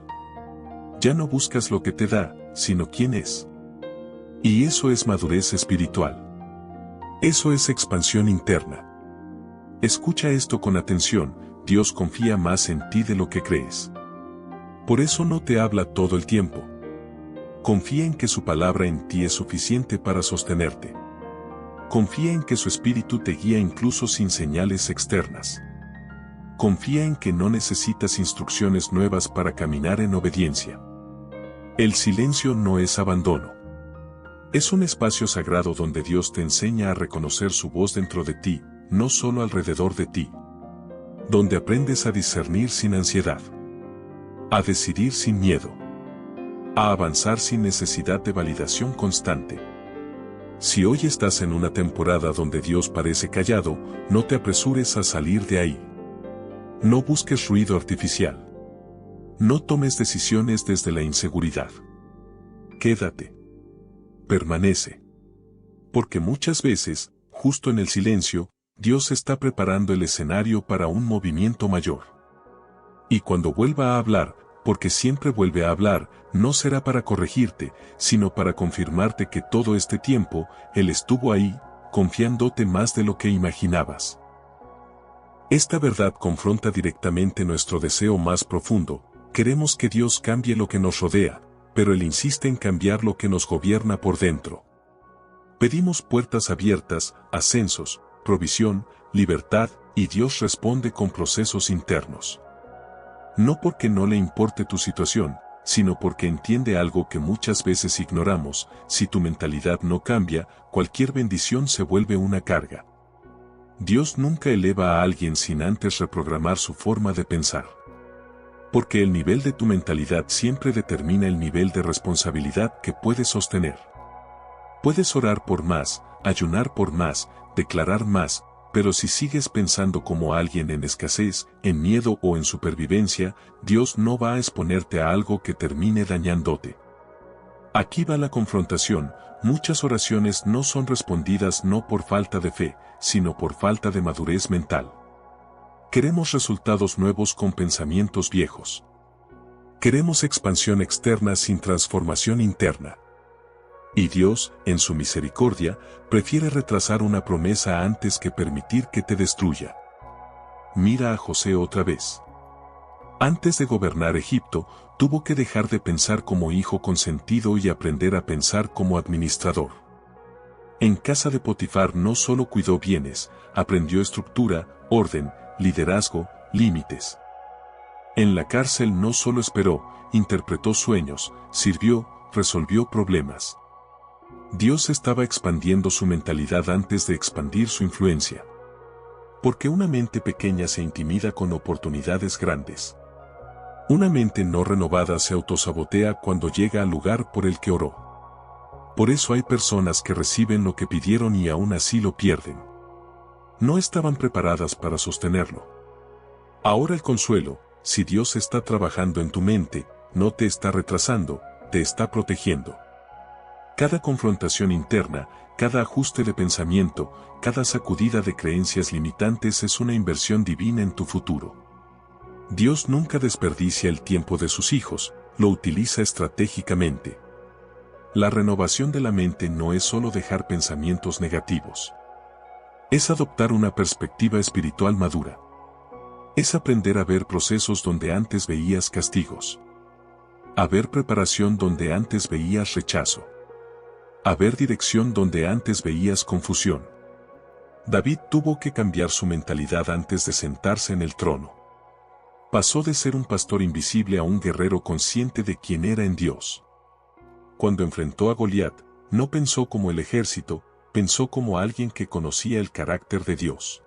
Speaker 1: Ya no buscas lo que te da, sino quién es. Y eso es madurez espiritual. Eso es expansión interna. Escucha esto con atención: Dios confía más en ti de lo que crees. Por eso no te habla todo el tiempo. Confía en que su palabra en ti es suficiente para sostenerte. Confía en que su espíritu te guía incluso sin señales externas. Confía en que no necesitas instrucciones nuevas para caminar en obediencia. El silencio no es abandono. Es un espacio sagrado donde Dios te enseña a reconocer su voz dentro de ti, no solo alrededor de ti. Donde aprendes a discernir sin ansiedad. A decidir sin miedo. A avanzar sin necesidad de validación constante. Si hoy estás en una temporada donde Dios parece callado, no te apresures a salir de ahí. No busques ruido artificial. No tomes decisiones desde la inseguridad. Quédate. Permanece. Porque muchas veces, justo en el silencio, Dios está preparando el escenario para un movimiento mayor. Y cuando vuelva a hablar, porque siempre vuelve a hablar, no será para corregirte, sino para confirmarte que todo este tiempo, Él estuvo ahí, confiándote más de lo que imaginabas. Esta verdad confronta directamente nuestro deseo más profundo. Queremos que Dios cambie lo que nos rodea, pero Él insiste en cambiar lo que nos gobierna por dentro. Pedimos puertas abiertas, ascensos, provisión, libertad, y Dios responde con procesos internos. No porque no le importe tu situación, sino porque entiende algo que muchas veces ignoramos: si tu mentalidad no cambia, cualquier bendición se vuelve una carga. Dios nunca eleva a alguien sin antes reprogramar su forma de pensar. Porque el nivel de tu mentalidad siempre determina el nivel de responsabilidad que puedes sostener. Puedes orar por más, ayunar por más, declarar más, pero si sigues pensando como alguien en escasez, en miedo o en supervivencia, Dios no va a exponerte a algo que termine dañándote. Aquí va la confrontación: muchas oraciones no son respondidas no por falta de fe, sino por falta de madurez mental. Queremos resultados nuevos con pensamientos viejos. Queremos expansión externa sin transformación interna. Y Dios, en su misericordia, prefiere retrasar una promesa antes que permitir que te destruya. Mira a José otra vez. Antes de gobernar Egipto, tuvo que dejar de pensar como hijo consentido y aprender a pensar como administrador. En casa de Potifar no solo cuidó bienes, aprendió estructura, orden, liderazgo, límites. En la cárcel no solo esperó, interpretó sueños, sirvió, resolvió problemas. Dios estaba expandiendo su mentalidad antes de expandir su influencia. Porque una mente pequeña se intimida con oportunidades grandes. Una mente no renovada se autosabotea cuando llega al lugar por el que oró. Por eso hay personas que reciben lo que pidieron y aún así lo pierden. No estaban preparadas para sostenerlo. Ahora el consuelo: si Dios está trabajando en tu mente, no te está retrasando, te está protegiendo. Cada confrontación interna, cada ajuste de pensamiento, cada sacudida de creencias limitantes es una inversión divina en tu futuro. Dios nunca desperdicia el tiempo de sus hijos, lo utiliza estratégicamente. La renovación de la mente no es solo dejar pensamientos negativos. Es adoptar una perspectiva espiritual madura. Es aprender a ver procesos donde antes veías castigos. A ver preparación donde antes veías rechazo. A ver dirección donde antes veías confusión. David tuvo que cambiar su mentalidad antes de sentarse en el trono. Pasó de ser un pastor invisible a un guerrero consciente de quién era en Dios. Cuando enfrentó a Goliat, no pensó como el ejército, pensó como alguien que conocía el carácter de Dios.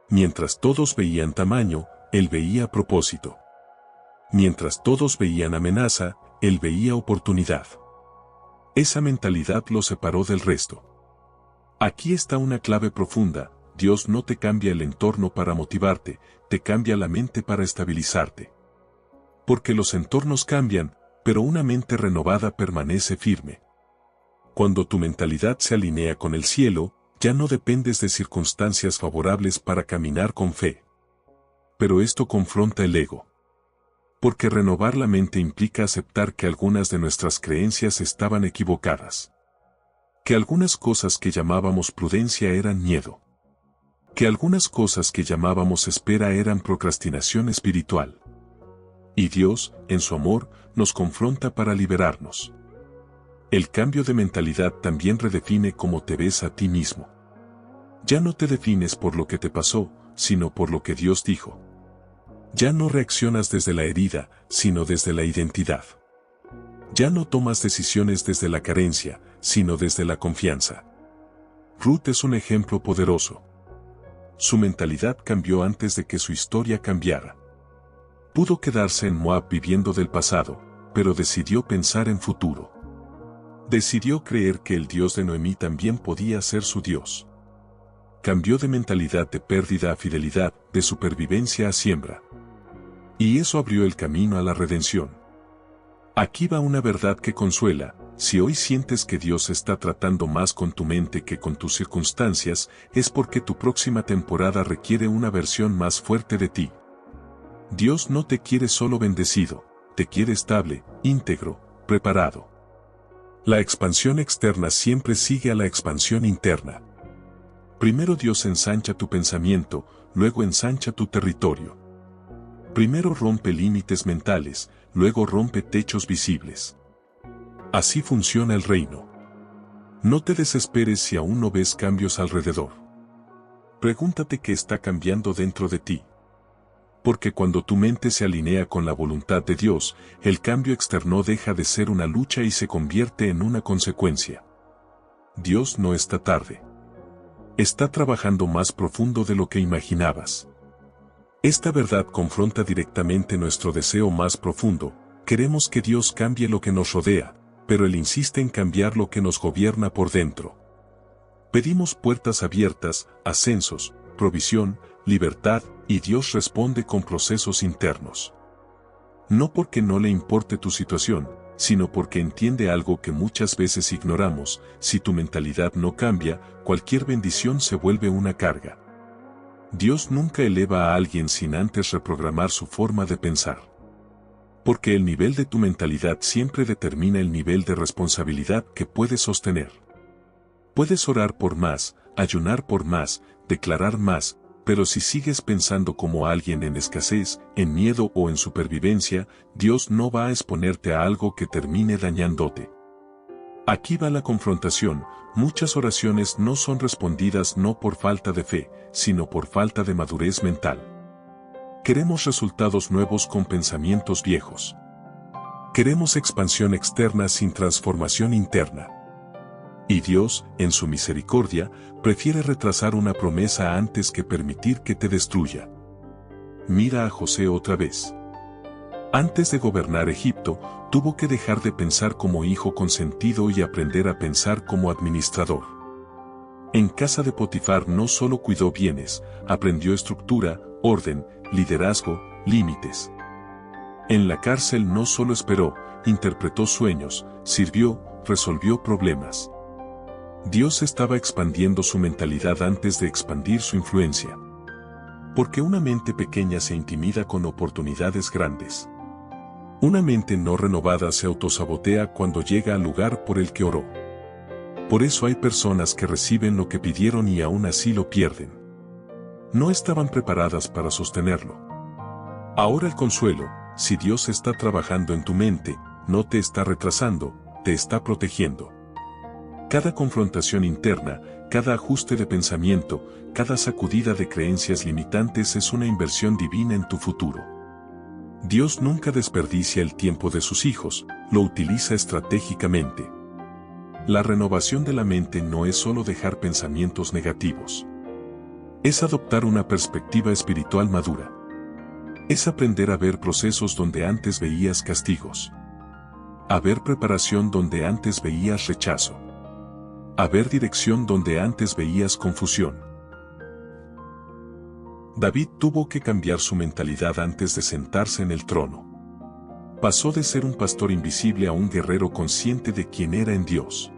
Speaker 1: Mientras todos veían tamaño, él veía propósito. Mientras todos veían amenaza, él veía oportunidad. Esa mentalidad lo separó del resto. Aquí está una clave profunda: Dios no te cambia el entorno para motivarte, te cambia la mente para estabilizarte. Porque los entornos cambian, pero una mente renovada permanece firme. Cuando tu mentalidad se alinea con el cielo, ya no dependes de circunstancias favorables para caminar con fe. Pero esto confronta el ego. Porque renovar la mente implica aceptar que algunas de nuestras creencias estaban equivocadas. Que algunas cosas que llamábamos prudencia eran miedo. Que algunas cosas que llamábamos espera eran procrastinación espiritual. Y Dios, en su amor, nos confronta para liberarnos. El cambio de mentalidad también redefine cómo te ves a ti mismo. Ya no te defines por lo que te pasó, sino por lo que Dios dijo. Ya no reaccionas desde la herida, sino desde la identidad. Ya no tomas decisiones desde la carencia, sino desde la confianza. Ruth es un ejemplo poderoso. Su mentalidad cambió antes de que su historia cambiara. Pudo quedarse en Moab viviendo del pasado, pero decidió pensar en futuro. Decidió creer que el Dios de Noemí también podía ser su Dios. Cambió de mentalidad de pérdida a fidelidad, de supervivencia a siembra. Y eso abrió el camino a la redención. Aquí va una verdad que consuela: si hoy sientes que Dios está tratando más con tu mente que con tus circunstancias, es porque tu próxima temporada requiere una versión más fuerte de ti. Dios no te quiere solo bendecido, te quiere estable, íntegro, preparado. La expansión externa siempre sigue a la expansión interna. Primero Dios ensancha tu pensamiento, luego ensancha tu territorio. Primero rompe límites mentales, luego rompe techos visibles. Así funciona el reino. No te desesperes si aún no ves cambios alrededor. Pregúntate qué está cambiando dentro de ti. Porque cuando tu mente se alinea con la voluntad de Dios, el cambio externo deja de ser una lucha y se convierte en una consecuencia. Dios no está tarde. Está trabajando más profundo de lo que imaginabas. Esta verdad confronta directamente nuestro deseo más profundo: queremos que Dios cambie lo que nos rodea, pero Él insiste en cambiar lo que nos gobierna por dentro. Pedimos puertas abiertas, ascensos, provisión, libertad, y Dios responde con procesos internos. No porque no le importe tu situación, sino porque entiende algo que muchas veces ignoramos: si tu mentalidad no cambia, cualquier bendición se vuelve una carga. Dios nunca eleva a alguien sin antes reprogramar su forma de pensar. Porque el nivel de tu mentalidad siempre determina el nivel de responsabilidad que puedes sostener. Puedes orar por más, ayunar por más, declarar más, pero si sigues pensando como alguien en escasez, en miedo o en supervivencia, Dios no va a exponerte a algo que termine dañándote. Aquí va la confrontación: muchas oraciones no son respondidas no por falta de fe, sino por falta de madurez mental. Queremos resultados nuevos con pensamientos viejos. Queremos expansión externa sin transformación interna. Y Dios, en su misericordia, prefiere retrasar una promesa antes que permitir que te destruya. Mira a José otra vez. Antes de gobernar Egipto, tuvo que dejar de pensar como hijo consentido y aprender a pensar como administrador. En casa de Potifar no solo cuidó bienes, aprendió estructura, orden, liderazgo, límites. En la cárcel no solo esperó, interpretó sueños, sirvió, resolvió problemas. Dios estaba expandiendo su mentalidad antes de expandir su influencia. Porque una mente pequeña se intimida con oportunidades grandes. Una mente no renovada se autosabotea cuando llega al lugar por el que oró. Por eso hay personas que reciben lo que pidieron y aún así lo pierden. No estaban preparadas para sostenerlo. Ahora el consuelo, si Dios está trabajando en tu mente, no te está retrasando, te está protegiendo. Cada confrontación interna, cada ajuste de pensamiento, cada sacudida de creencias limitantes es una inversión divina en tu futuro. Dios nunca desperdicia el tiempo de sus hijos, lo utiliza estratégicamente. La renovación de la mente no es solo dejar pensamientos negativos. Es adoptar una perspectiva espiritual madura. Es aprender a ver procesos donde antes veías castigos. A ver preparación donde antes veías rechazo. A ver dirección donde antes veías confusión. David tuvo que cambiar su mentalidad antes de sentarse en el trono. Pasó de ser un pastor invisible a un guerrero consciente de quién era en Dios.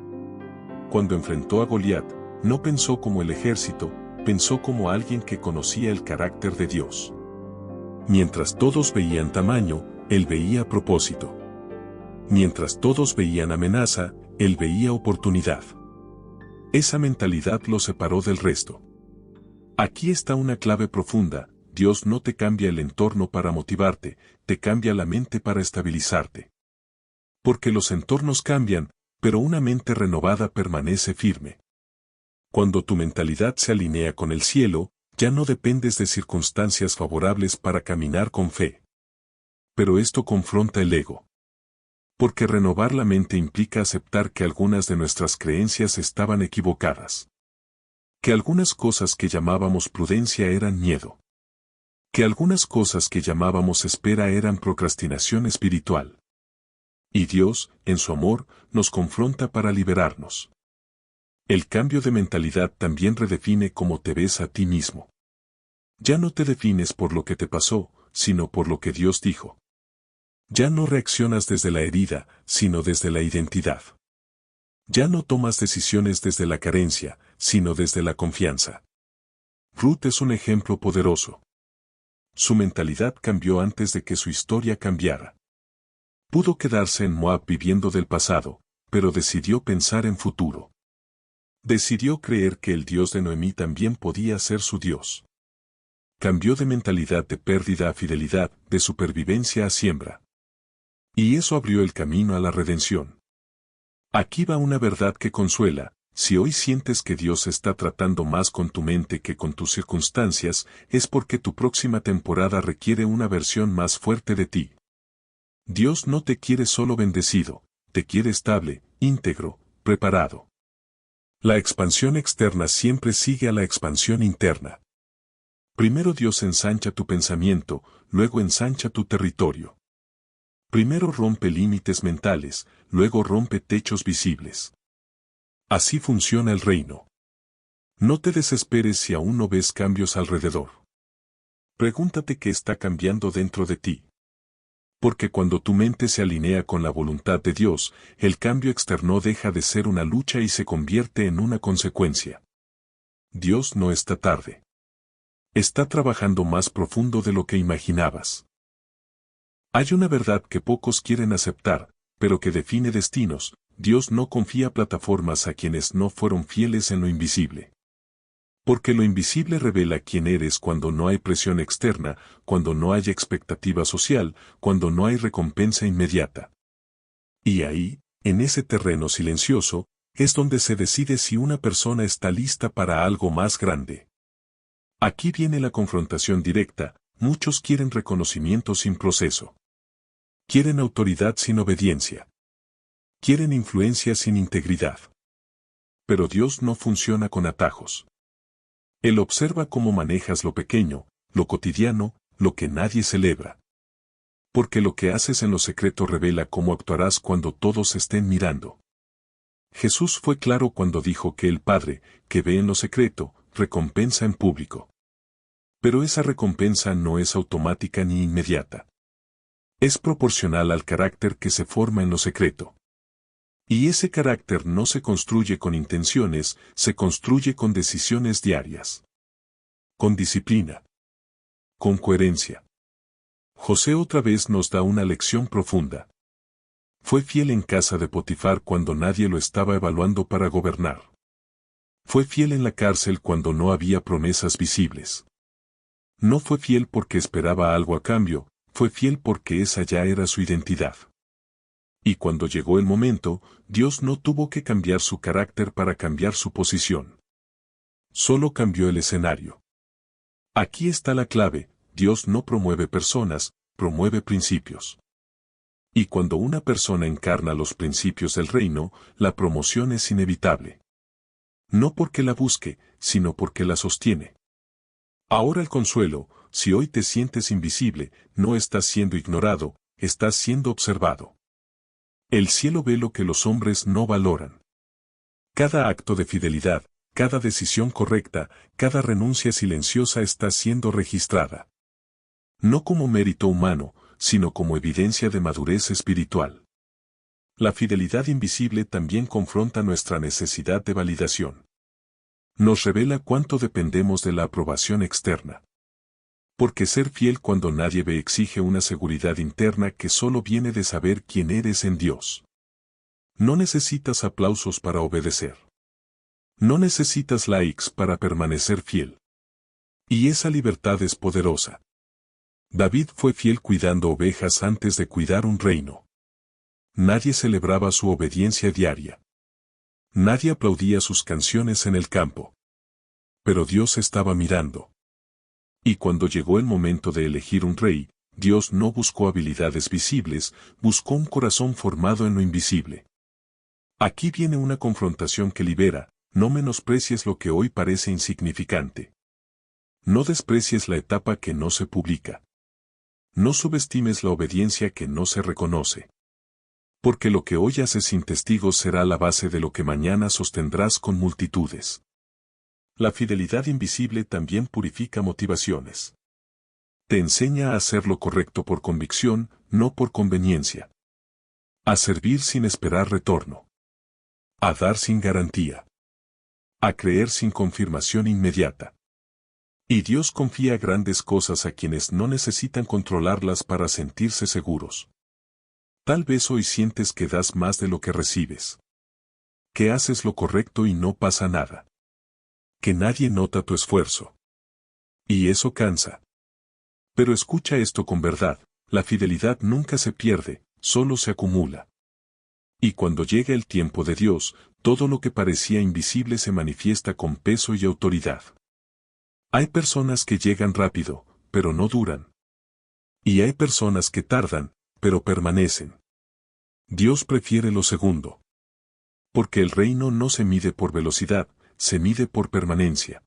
Speaker 1: Cuando enfrentó a Goliat, no pensó como el ejército, pensó como alguien que conocía el carácter de Dios. Mientras todos veían tamaño, él veía propósito. Mientras todos veían amenaza, él veía oportunidad. Esa mentalidad lo separó del resto. Aquí está una clave profunda: Dios no te cambia el entorno para motivarte, te cambia la mente para estabilizarte. Porque los entornos cambian, pero una mente renovada permanece firme. Cuando tu mentalidad se alinea con el cielo, ya no dependes de circunstancias favorables para caminar con fe. Pero esto confronta el ego. Porque renovar la mente implica aceptar que algunas de nuestras creencias estaban equivocadas. Que algunas cosas que llamábamos prudencia eran miedo. Que algunas cosas que llamábamos espera eran procrastinación espiritual. Y Dios, en su amor, nos confronta para liberarnos. El cambio de mentalidad también redefine cómo te ves a ti mismo. Ya no te defines por lo que te pasó, sino por lo que Dios dijo. Ya no reaccionas desde la herida, sino desde la identidad. Ya no tomas decisiones desde la carencia, sino desde la confianza. Ruth es un ejemplo poderoso. Su mentalidad cambió antes de que su historia cambiara. Pudo quedarse en Moab viviendo del pasado, pero decidió pensar en futuro. Decidió creer que el Dios de Noemí también podía ser su Dios. Cambió de mentalidad de pérdida a fidelidad, de supervivencia a siembra. Y eso abrió el camino a la redención. Aquí va una verdad que consuela: si hoy sientes que Dios está tratando más con tu mente que con tus circunstancias, es porque tu próxima temporada requiere una versión más fuerte de ti. Dios no te quiere solo bendecido, te quiere estable, íntegro, preparado. La expansión externa siempre sigue a la expansión interna. Primero Dios ensancha tu pensamiento, luego ensancha tu territorio. Primero rompe límites mentales, luego rompe techos visibles. Así funciona el reino. No te desesperes si aún no ves cambios alrededor. Pregúntate qué está cambiando dentro de ti. Porque cuando tu mente se alinea con la voluntad de Dios, el cambio externo deja de ser una lucha y se convierte en una consecuencia. Dios no está tarde. Está trabajando más profundo de lo que imaginabas. Hay una verdad que pocos quieren aceptar, pero que define destinos: Dios no confía plataformas a quienes no fueron fieles en lo invisible. Porque lo invisible revela quién eres cuando no hay presión externa, cuando no hay expectativa social, cuando no hay recompensa inmediata. Y ahí, en ese terreno silencioso, es donde se decide si una persona está lista para algo más grande. Aquí viene la confrontación directa: muchos quieren reconocimiento sin proceso. Quieren autoridad sin obediencia. Quieren influencia sin integridad. Pero Dios no funciona con atajos. Él observa cómo manejas lo pequeño, lo cotidiano, lo que nadie celebra. Porque lo que haces en lo secreto revela cómo actuarás cuando todos estén mirando. Jesús fue claro cuando dijo que el Padre, que ve en lo secreto, recompensa en público. Pero esa recompensa no es automática ni inmediata. Es proporcional al carácter que se forma en lo secreto. Y ese carácter no se construye con intenciones, se construye con decisiones diarias. Con disciplina. Con coherencia. José otra vez nos da una lección profunda. Fue fiel en casa de Potifar cuando nadie lo estaba evaluando para gobernar. Fue fiel en la cárcel cuando no había promesas visibles. No fue fiel porque esperaba algo a cambio, fue fiel porque esa ya era su identidad. Y cuando llegó el momento, Dios no tuvo que cambiar su carácter para cambiar su posición. Solo cambió el escenario. Aquí está la clave, Dios no promueve personas, promueve principios. Y cuando una persona encarna los principios del reino, la promoción es inevitable. No porque la busque, sino porque la sostiene. Ahora el consuelo, si hoy te sientes invisible, no estás siendo ignorado, estás siendo observado. El cielo ve lo que los hombres no valoran. Cada acto de fidelidad, cada decisión correcta, cada renuncia silenciosa está siendo registrada. No como mérito humano, sino como evidencia de madurez espiritual. La fidelidad invisible también confronta nuestra necesidad de validación. Nos revela cuánto dependemos de la aprobación externa. Porque ser fiel cuando nadie ve exige una seguridad interna que solo viene de saber quién eres en Dios. No necesitas aplausos para obedecer. No necesitas likes para permanecer fiel. Y esa libertad es poderosa. David fue fiel cuidando ovejas antes de cuidar un reino. Nadie celebraba su obediencia diaria. Nadie aplaudía sus canciones en el campo. Pero Dios estaba mirando. Y cuando llegó el momento de elegir un rey, Dios no buscó habilidades visibles, buscó un corazón formado en lo invisible. Aquí viene una confrontación que libera, no menosprecies lo que hoy parece insignificante. No desprecies la etapa que no se publica. No subestimes la obediencia que no se reconoce. Porque lo que hoy haces sin testigos será la base de lo que mañana sostendrás con multitudes. La fidelidad invisible también purifica motivaciones. Te enseña a hacer lo correcto por convicción, no por conveniencia. A servir sin esperar retorno. A dar sin garantía. A creer sin confirmación inmediata. Y Dios confía grandes cosas a quienes no necesitan controlarlas para sentirse seguros. Tal vez hoy sientes que das más de lo que recibes. Que haces lo correcto y no pasa nada. Que nadie nota tu esfuerzo. Y eso cansa. Pero escucha esto con verdad, la fidelidad nunca se pierde, solo se acumula. Y cuando llega el tiempo de Dios, todo lo que parecía invisible se manifiesta con peso y autoridad. Hay personas que llegan rápido, pero no duran. Y hay personas que tardan, pero permanecen. Dios prefiere lo segundo. Porque el reino no se mide por velocidad, se mide por permanencia.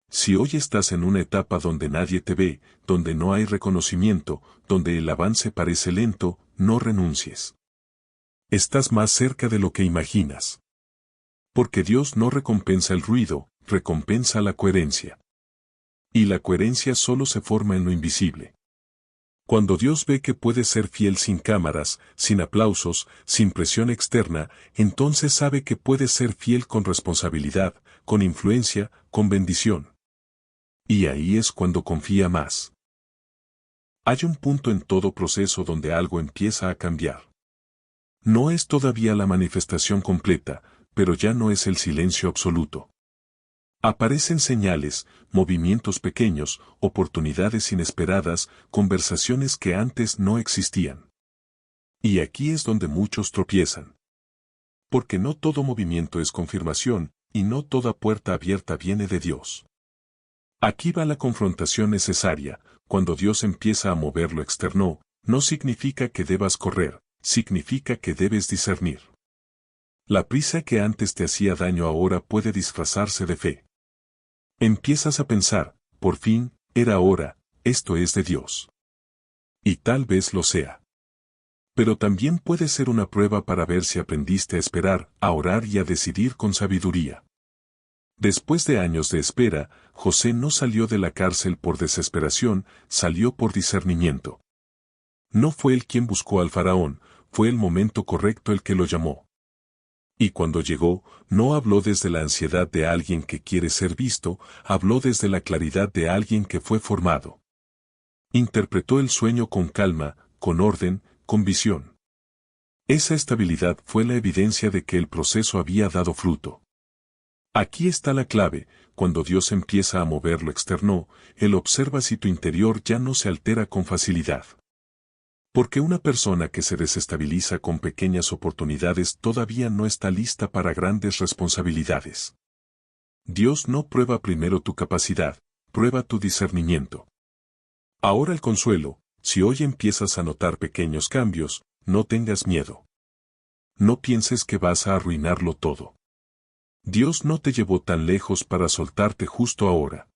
Speaker 1: Si hoy estás en una etapa donde nadie te ve, donde no hay reconocimiento, donde el avance parece lento, no renuncies. Estás más cerca de lo que imaginas. Porque Dios no recompensa el ruido, recompensa la coherencia. Y la coherencia solo se forma en lo invisible. Cuando Dios ve que puedes ser fiel sin cámaras, sin aplausos, sin presión externa, entonces sabe que puedes ser fiel con responsabilidad, con influencia, con bendición. Y ahí es cuando confía más. Hay un punto en todo proceso donde algo empieza a cambiar. No es todavía la manifestación completa, pero ya no es el silencio absoluto. Aparecen señales, movimientos pequeños, oportunidades inesperadas, conversaciones que antes no existían. Y aquí es donde muchos tropiezan. Porque no todo movimiento es confirmación, y no toda puerta abierta viene de Dios. Aquí va la confrontación necesaria, cuando Dios empieza a mover lo externo, no significa que debas correr, significa que debes discernir. La prisa que antes te hacía daño ahora puede disfrazarse de fe. Empiezas a pensar, por fin, era hora, esto es de Dios. Y tal vez lo sea. Pero también puede ser una prueba para ver si aprendiste a esperar, a orar y a decidir con sabiduría. Después de años de espera, José no salió de la cárcel por desesperación, salió por discernimiento. No fue él quien buscó al faraón, fue el momento correcto el que lo llamó. Y cuando llegó, no habló desde la ansiedad de alguien que quiere ser visto, habló desde la claridad de alguien que fue formado. Interpretó el sueño con calma, con orden, con visión. Esa estabilidad fue la evidencia de que el proceso había dado fruto. Aquí está la clave: cuando Dios empieza a mover lo externo, Él observa si tu interior ya no se altera con facilidad. Porque una persona que se desestabiliza con pequeñas oportunidades todavía no está lista para grandes responsabilidades. Dios no prueba primero tu capacidad, prueba tu discernimiento. Ahora el consuelo: si hoy empiezas a notar pequeños cambios, no tengas miedo. No pienses que vas a arruinarlo todo. Dios no te llevó tan lejos para soltarte justo ahora.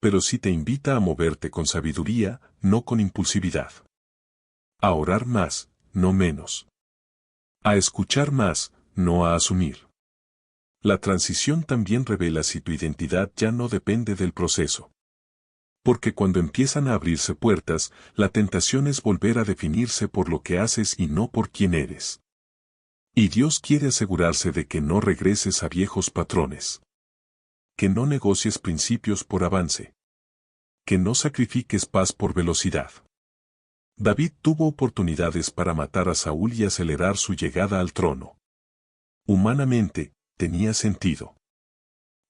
Speaker 1: Pero sí te invita a moverte con sabiduría, no con impulsividad. A orar más, no menos. A escuchar más, no a asumir. La transición también revela si tu identidad ya no depende del proceso. Porque cuando empiezan a abrirse puertas, la tentación es volver a definirse por lo que haces y no por quién eres. Y Dios quiere asegurarse de que no regreses a viejos patrones. Que no negocies principios por avance. Que no sacrifiques paz por velocidad. David tuvo oportunidades para matar a Saúl y acelerar su llegada al trono. Humanamente, tenía sentido.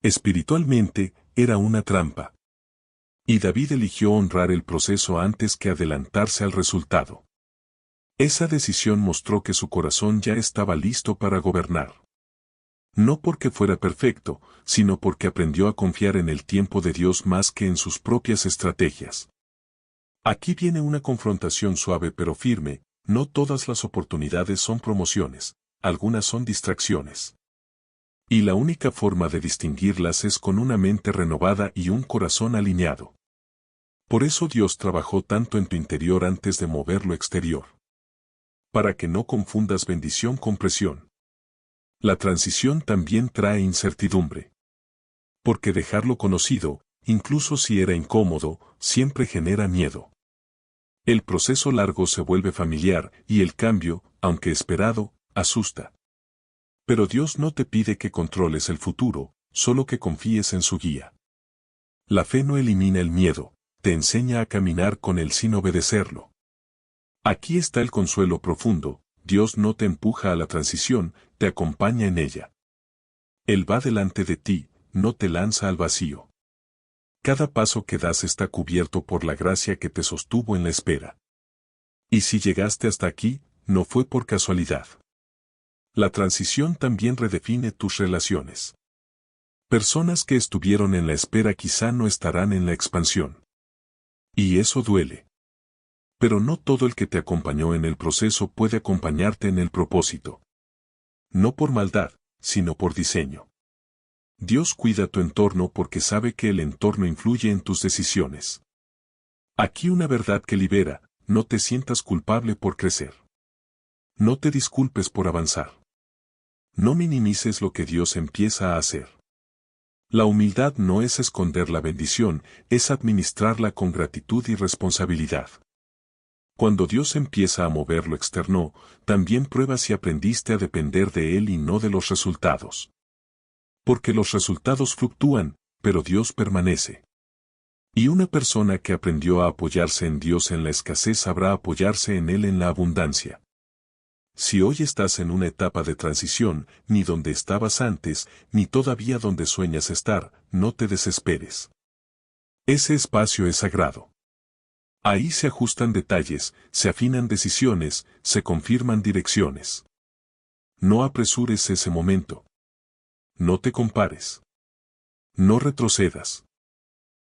Speaker 1: Espiritualmente, era una trampa. Y David eligió honrar el proceso antes que adelantarse al resultado. Esa decisión mostró que su corazón ya estaba listo para gobernar. No porque fuera perfecto, sino porque aprendió a confiar en el tiempo de Dios más que en sus propias estrategias. Aquí viene una confrontación suave pero firme: no todas las oportunidades son promociones, algunas son distracciones. Y la única forma de distinguirlas es con una mente renovada y un corazón alineado. Por eso Dios trabajó tanto en tu interior antes de mover lo exterior. Para que no confundas bendición con presión. La transición también trae incertidumbre. Porque dejar lo conocido, incluso si era incómodo, siempre genera miedo. El proceso largo se vuelve familiar y el cambio, aunque esperado, asusta. Pero Dios no te pide que controles el futuro, solo que confíes en su guía. La fe no elimina el miedo, te enseña a caminar con él sin obedecerlo. Aquí está el consuelo profundo: Dios no te empuja a la transición, te acompaña en ella. Él va delante de ti, no te lanza al vacío. Cada paso que das está cubierto por la gracia que te sostuvo en la espera. Y si llegaste hasta aquí, no fue por casualidad. La transición también redefine tus relaciones. Personas que estuvieron en la espera quizá no estarán en la expansión. Y eso duele. Pero no todo el que te acompañó en el proceso puede acompañarte en el propósito. No por maldad, sino por diseño. Dios cuida tu entorno porque sabe que el entorno influye en tus decisiones. Aquí una verdad que libera: no te sientas culpable por crecer. No te disculpes por avanzar. No minimices lo que Dios empieza a hacer. La humildad no es esconder la bendición, es administrarla con gratitud y responsabilidad. Cuando Dios empieza a mover lo externo, también prueba si aprendiste a depender de Él y no de los resultados. Porque los resultados fluctúan, pero Dios permanece. Y una persona que aprendió a apoyarse en Dios en la escasez sabrá apoyarse en Él en la abundancia. Si hoy estás en una etapa de transición, ni donde estabas antes, ni todavía donde sueñas estar, no te desesperes. Ese espacio es sagrado. Ahí se ajustan detalles, se afinan decisiones, se confirman direcciones. No apresures ese momento. No te compares. No retrocedas.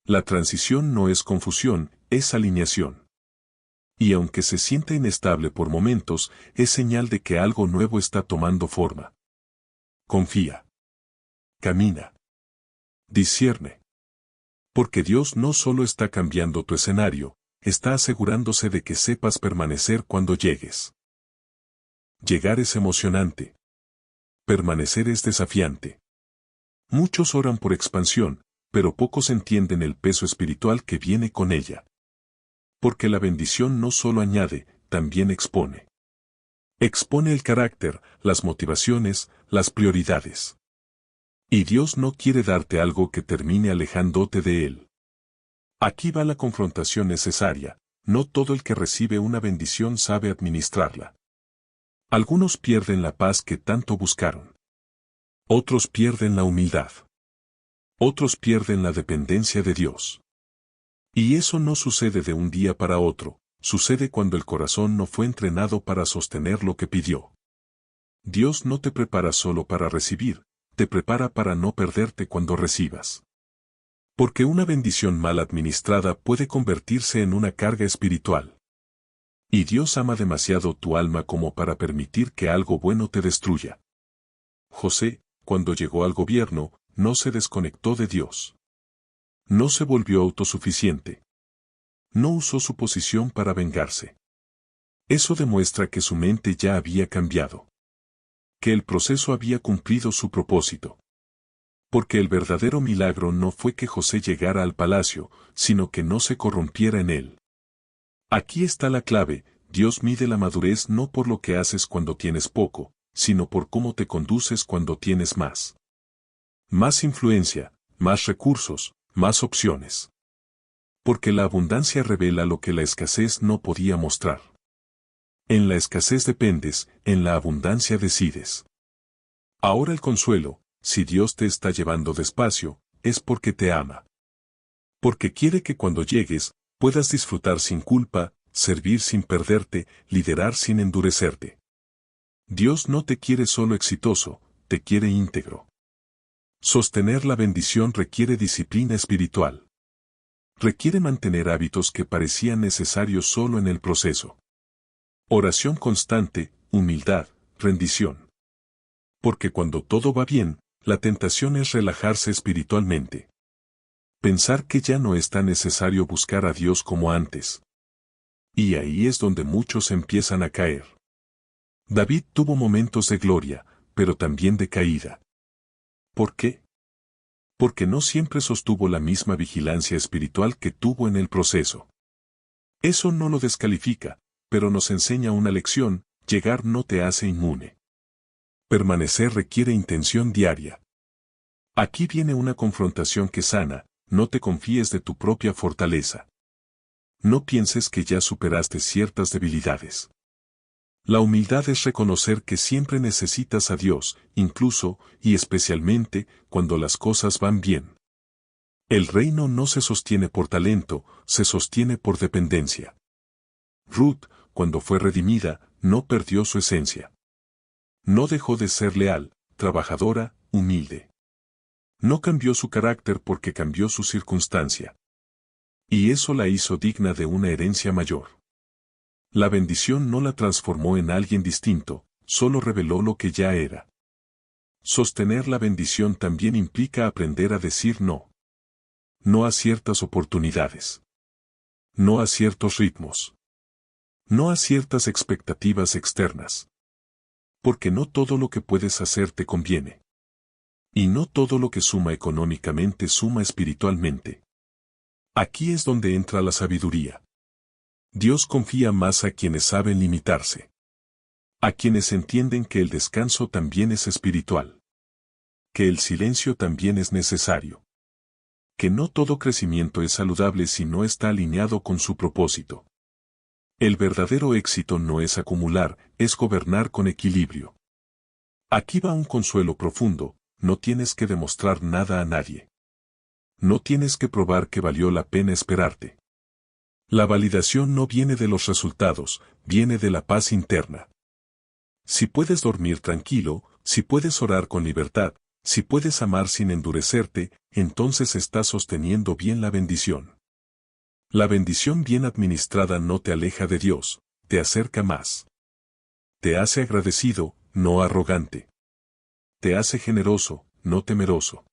Speaker 1: La transición no es confusión, es alineación. Y aunque se sienta inestable por momentos, es señal de que algo nuevo está tomando forma. Confía. Camina. Discierne. Porque Dios no solo está cambiando tu escenario, está asegurándose de que sepas permanecer cuando llegues. Llegar es emocionante. Permanecer es desafiante. Muchos oran por expansión, pero pocos entienden el peso espiritual que viene con ella. Porque la bendición no solo añade, también expone. Expone el carácter, las motivaciones, las prioridades. Y Dios no quiere darte algo que termine alejándote de Él. Aquí va la confrontación necesaria. No todo el que recibe una bendición sabe administrarla. Algunos pierden la paz que tanto buscaron. Otros pierden la humildad. Otros pierden la dependencia de Dios. Y eso no sucede de un día para otro, sucede cuando el corazón no fue entrenado para sostener lo que pidió. Dios no te prepara solo para recibir, te prepara para no perderte cuando recibas. Porque una bendición mal administrada puede convertirse en una carga espiritual. Y Dios ama demasiado tu alma como para permitir que algo bueno te destruya. José, cuando llegó al gobierno, no se desconectó de Dios. No se volvió autosuficiente. No usó su posición para vengarse. Eso demuestra que su mente ya había cambiado. Que el proceso había cumplido su propósito. Porque el verdadero milagro no fue que José llegara al palacio, sino que no se corrompiera en él. Aquí está la clave, Dios mide la madurez no por lo que haces cuando tienes poco, sino por cómo te conduces cuando tienes más. Más influencia, más recursos, más opciones. Porque la abundancia revela lo que la escasez no podía mostrar. En la escasez dependes, en la abundancia decides. Ahora el consuelo, si Dios te está llevando despacio, es porque te ama. Porque quiere que cuando llegues, puedas disfrutar sin culpa, servir sin perderte, liderar sin endurecerte. Dios no te quiere solo exitoso, te quiere íntegro. Sostener la bendición requiere disciplina espiritual. Requiere mantener hábitos que parecían necesarios solo en el proceso. Oración constante, humildad, rendición. Porque cuando todo va bien, la tentación es relajarse espiritualmente. Pensar que ya no es tan necesario buscar a Dios como antes. Y ahí es donde muchos empiezan a caer. David tuvo momentos de gloria, pero también de caída. ¿Por qué? Porque no siempre sostuvo la misma vigilancia espiritual que tuvo en el proceso. Eso no lo descalifica, pero nos enseña una lección, llegar no te hace inmune. Permanecer requiere intención diaria. Aquí viene una confrontación que sana, no te confíes de tu propia fortaleza. No pienses que ya superaste ciertas debilidades. La humildad es reconocer que siempre necesitas a Dios, incluso, y especialmente, cuando las cosas van bien. El reino no se sostiene por talento, se sostiene por dependencia. Ruth, cuando fue redimida, no perdió su esencia. No dejó de ser leal, trabajadora, humilde. No cambió su carácter porque cambió su circunstancia. Y eso la hizo digna de una herencia mayor. La bendición no la transformó en alguien distinto, solo reveló lo que ya era. Sostener la bendición también implica aprender a decir no. No a ciertas oportunidades. No a ciertos ritmos. No a ciertas expectativas externas. Porque no todo lo que puedes hacer te conviene. Y no todo lo que suma económicamente suma espiritualmente. Aquí es donde entra la sabiduría. Dios confía más a quienes saben limitarse. A quienes entienden que el descanso también es espiritual. Que el silencio también es necesario. Que no todo crecimiento es saludable si no está alineado con su propósito. El verdadero éxito no es acumular, es gobernar con equilibrio. Aquí va un consuelo profundo, no tienes que demostrar nada a nadie. No tienes que probar que valió la pena esperarte. La validación no viene de los resultados, viene de la paz interna. Si puedes dormir tranquilo, si puedes orar con libertad, si puedes amar sin endurecerte, entonces estás sosteniendo bien la bendición. La bendición bien administrada no te aleja de Dios, te acerca más. Te hace agradecido, no arrogante. Te hace generoso, no temeroso.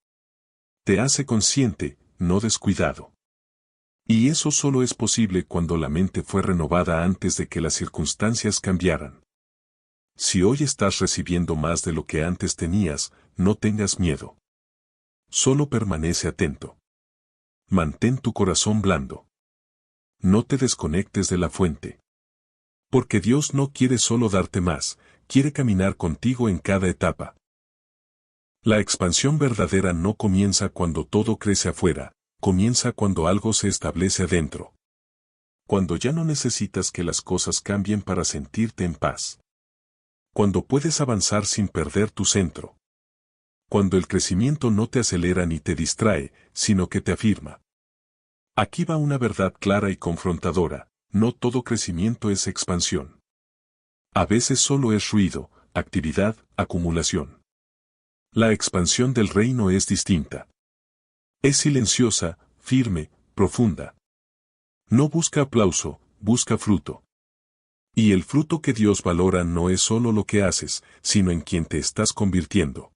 Speaker 1: Te hace consciente, no descuidado. Y eso solo es posible cuando la mente fue renovada antes de que las circunstancias cambiaran. Si hoy estás recibiendo más de lo que antes tenías, no tengas miedo. Solo permanece atento. Mantén tu corazón blando. no te desconectes de la fuente. Porque Dios no quiere solo darte más, quiere caminar contigo en cada etapa. La expansión verdadera no comienza cuando todo crece afuera, comienza cuando algo se establece adentro. Cuando ya no necesitas que las cosas cambien para sentirte en paz. Cuando puedes avanzar sin perder tu centro. Cuando el crecimiento no te acelera ni te distrae, sino que te afirma. Aquí va una verdad clara y confrontadora, no todo crecimiento es expansión. A veces solo es ruido, actividad, acumulación. La expansión del reino es distinta. Es silenciosa, firme, profunda. No busca aplauso, busca fruto. Y el fruto que Dios valora no es solo lo que haces, sino en quien te estás convirtiendo.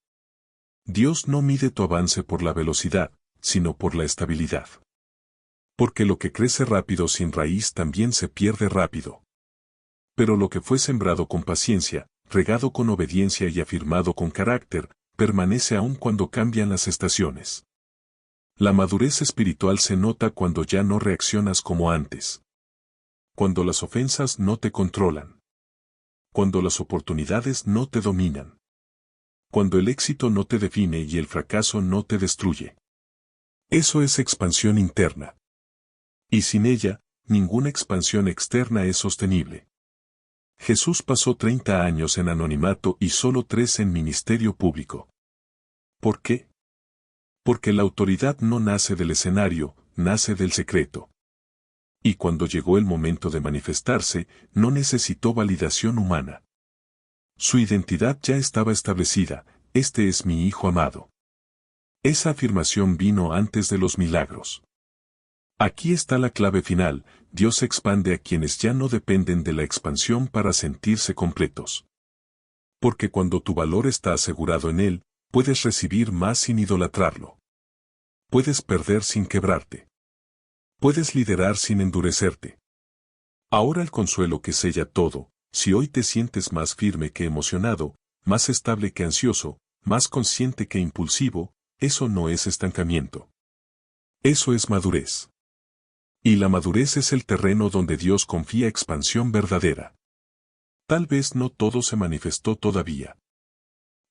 Speaker 1: Dios no mide tu avance por la velocidad, sino por la estabilidad. Porque lo que crece rápido sin raíz también se pierde rápido. Pero lo que fue sembrado con paciencia, regado con obediencia y afirmado con carácter, permanece aún cuando cambian las estaciones. La madurez espiritual se nota cuando ya no reaccionas como antes. Cuando las ofensas no te controlan. Cuando las oportunidades no te dominan. Cuando el éxito no te define y el fracaso no te destruye. Eso es expansión interna. Y sin ella, ninguna expansión externa es sostenible. Jesús pasó 30 años en anonimato y solo 3 en ministerio público. ¿Por qué? Porque la autoridad no nace del escenario, nace del secreto. Y cuando llegó el momento de manifestarse, no necesitó validación humana. Su identidad ya estaba establecida, este es mi Hijo amado. Esa afirmación vino antes de los milagros. Aquí está la clave final, Dios expande a quienes ya no dependen de la expansión para sentirse completos. Porque cuando tu valor está asegurado en Él, puedes recibir más sin idolatrarlo. Puedes perder sin quebrarte. Puedes liderar sin endurecerte. Ahora el consuelo que sella todo, si hoy te sientes más firme que emocionado, más estable que ansioso, más consciente que impulsivo, eso no es estancamiento. Eso es madurez. Y la madurez es el terreno donde Dios confía expansión verdadera. Tal vez no todo se manifestó todavía.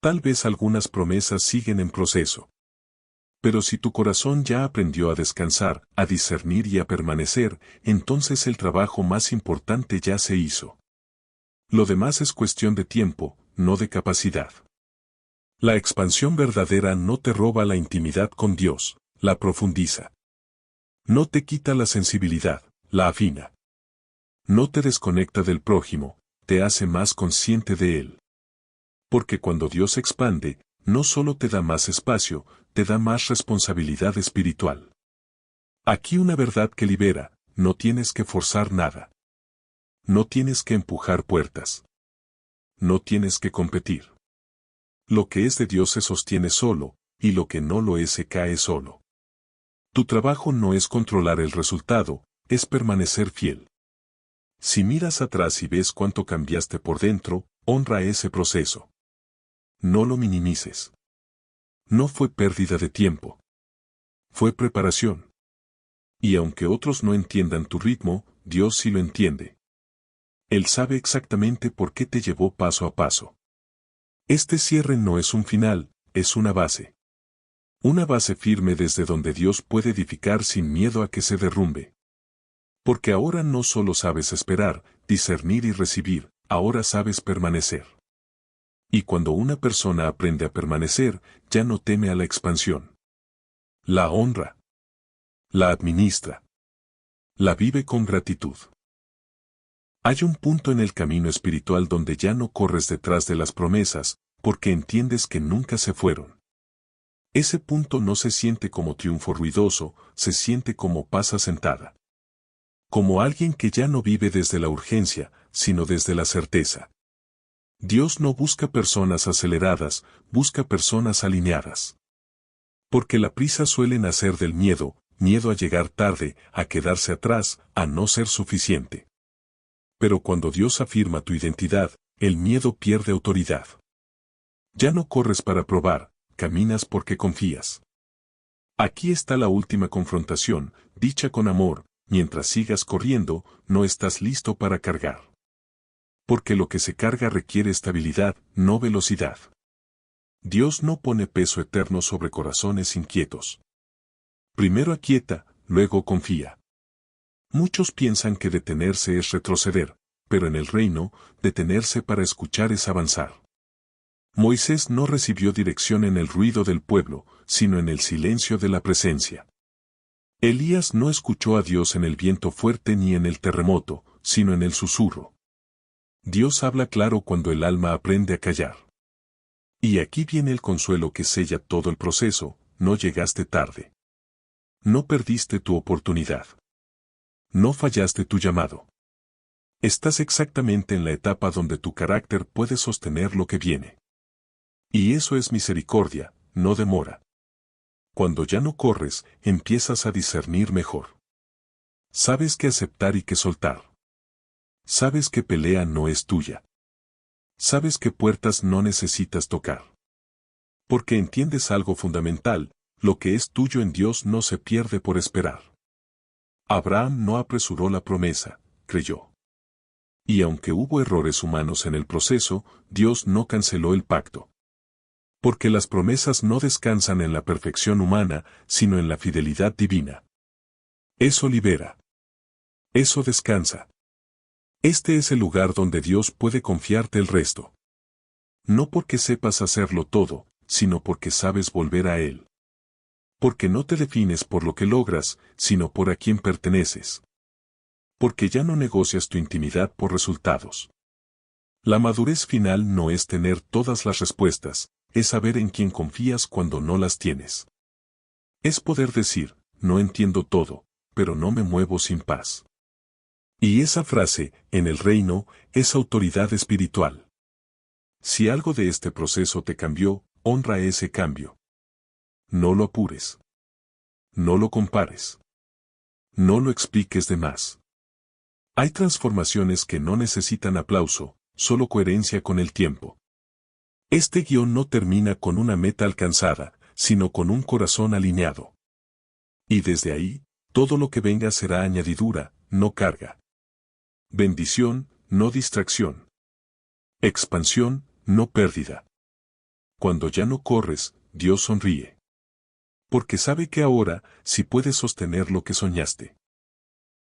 Speaker 1: Tal vez algunas promesas siguen en proceso. Pero si tu corazón ya aprendió a descansar, a discernir y a permanecer, entonces el trabajo más importante ya se hizo. Lo demás es cuestión de tiempo, no de capacidad. La expansión verdadera no te roba la intimidad con Dios, la profundiza. No te quita la sensibilidad, la afina. No te desconecta del prójimo, te hace más consciente de él. Porque cuando Dios expande, no solo te da más espacio, te da más responsabilidad espiritual. Aquí una verdad que libera, no tienes que forzar nada. No tienes que empujar puertas. No tienes que competir. Lo que es de Dios se sostiene solo, y lo que no lo es se cae solo. Tu trabajo no es controlar el resultado, es permanecer fiel. Si miras atrás y ves cuánto cambiaste por dentro, honra ese proceso. No lo minimices. No fue pérdida de tiempo. Fue preparación. Y aunque otros no entiendan tu ritmo, Dios sí lo entiende. Él sabe exactamente por qué te llevó paso a paso. Este cierre no es un final, es una base. Una base firme desde donde Dios puede edificar sin miedo a que se derrumbe. Porque ahora no solo sabes esperar, discernir y recibir, ahora sabes permanecer. Y cuando una persona aprende a permanecer, ya no teme a la expansión. La honra. La administra. La vive con gratitud. Hay un punto en el camino espiritual donde ya no corres detrás de las promesas, porque entiendes que nunca se fueron. Ese punto no se siente como triunfo ruidoso, se siente como paz asentada. Como alguien que ya no vive desde la urgencia, sino desde la certeza. Dios no busca personas aceleradas, busca personas alineadas. Porque la prisa suele nacer del miedo, miedo a llegar tarde, a quedarse atrás, a no ser suficiente. Pero cuando Dios afirma tu identidad, el miedo pierde autoridad. Ya no corres para probar, caminas porque confías. Aquí está la última confrontación, dicha con amor, mientras sigas corriendo, no estás listo para cargar. Porque lo que se carga requiere estabilidad, no velocidad. Dios no pone peso eterno sobre corazones inquietos. Primero aquieta, luego confía. Muchos piensan que detenerse es retroceder, pero en el reino, detenerse para escuchar es avanzar. Moisés no recibió dirección en el ruido del pueblo, sino en el silencio de la presencia. Elías no escuchó a Dios en el viento fuerte ni en el terremoto, sino en el susurro. Dios habla claro cuando el alma aprende a callar. Y aquí viene el consuelo que sella todo el proceso: no llegaste tarde. No perdiste tu oportunidad. No fallaste tu llamado. Estás exactamente en la etapa donde tu carácter puede sostener lo que viene. Y eso es misericordia, no demora. Cuando ya no corres, empiezas a discernir mejor. Sabes qué aceptar y qué soltar. Sabes que pelea no es tuya. Sabes qué puertas no necesitas tocar. Porque entiendes algo fundamental: lo que es tuyo en Dios no se pierde por esperar. Abraham no apresuró la promesa, creyó. Y aunque hubo errores humanos en el proceso, Dios no canceló el pacto. Porque las promesas no descansan en la perfección humana, sino en la fidelidad divina. Eso libera. Eso descansa. Este es el lugar donde Dios puede confiarte el resto. No porque sepas hacerlo todo, sino porque sabes volver a Él. Porque no te defines por lo que logras, sino por a quién perteneces. Porque ya no negocias tu intimidad por resultados. La madurez final no es tener todas las respuestas, es saber en quién confías cuando no las tienes. Es poder decir: no entiendo todo, pero no me muevo sin paz. Y esa frase, en el reino, es autoridad espiritual. Si algo de este proceso te cambió, honra ese cambio. No lo apures. No lo compares. No lo expliques de más. Hay transformaciones que no necesitan aplauso, solo coherencia con el tiempo. Este guión no termina con una meta alcanzada, sino con un corazón alineado. Y desde ahí, todo lo que venga será añadidura, no carga. Bendición, no distracción. Expansión, no pérdida. Cuando ya no corres, Dios sonríe. Porque sabe que ahora, sí puedes sostener lo que soñaste.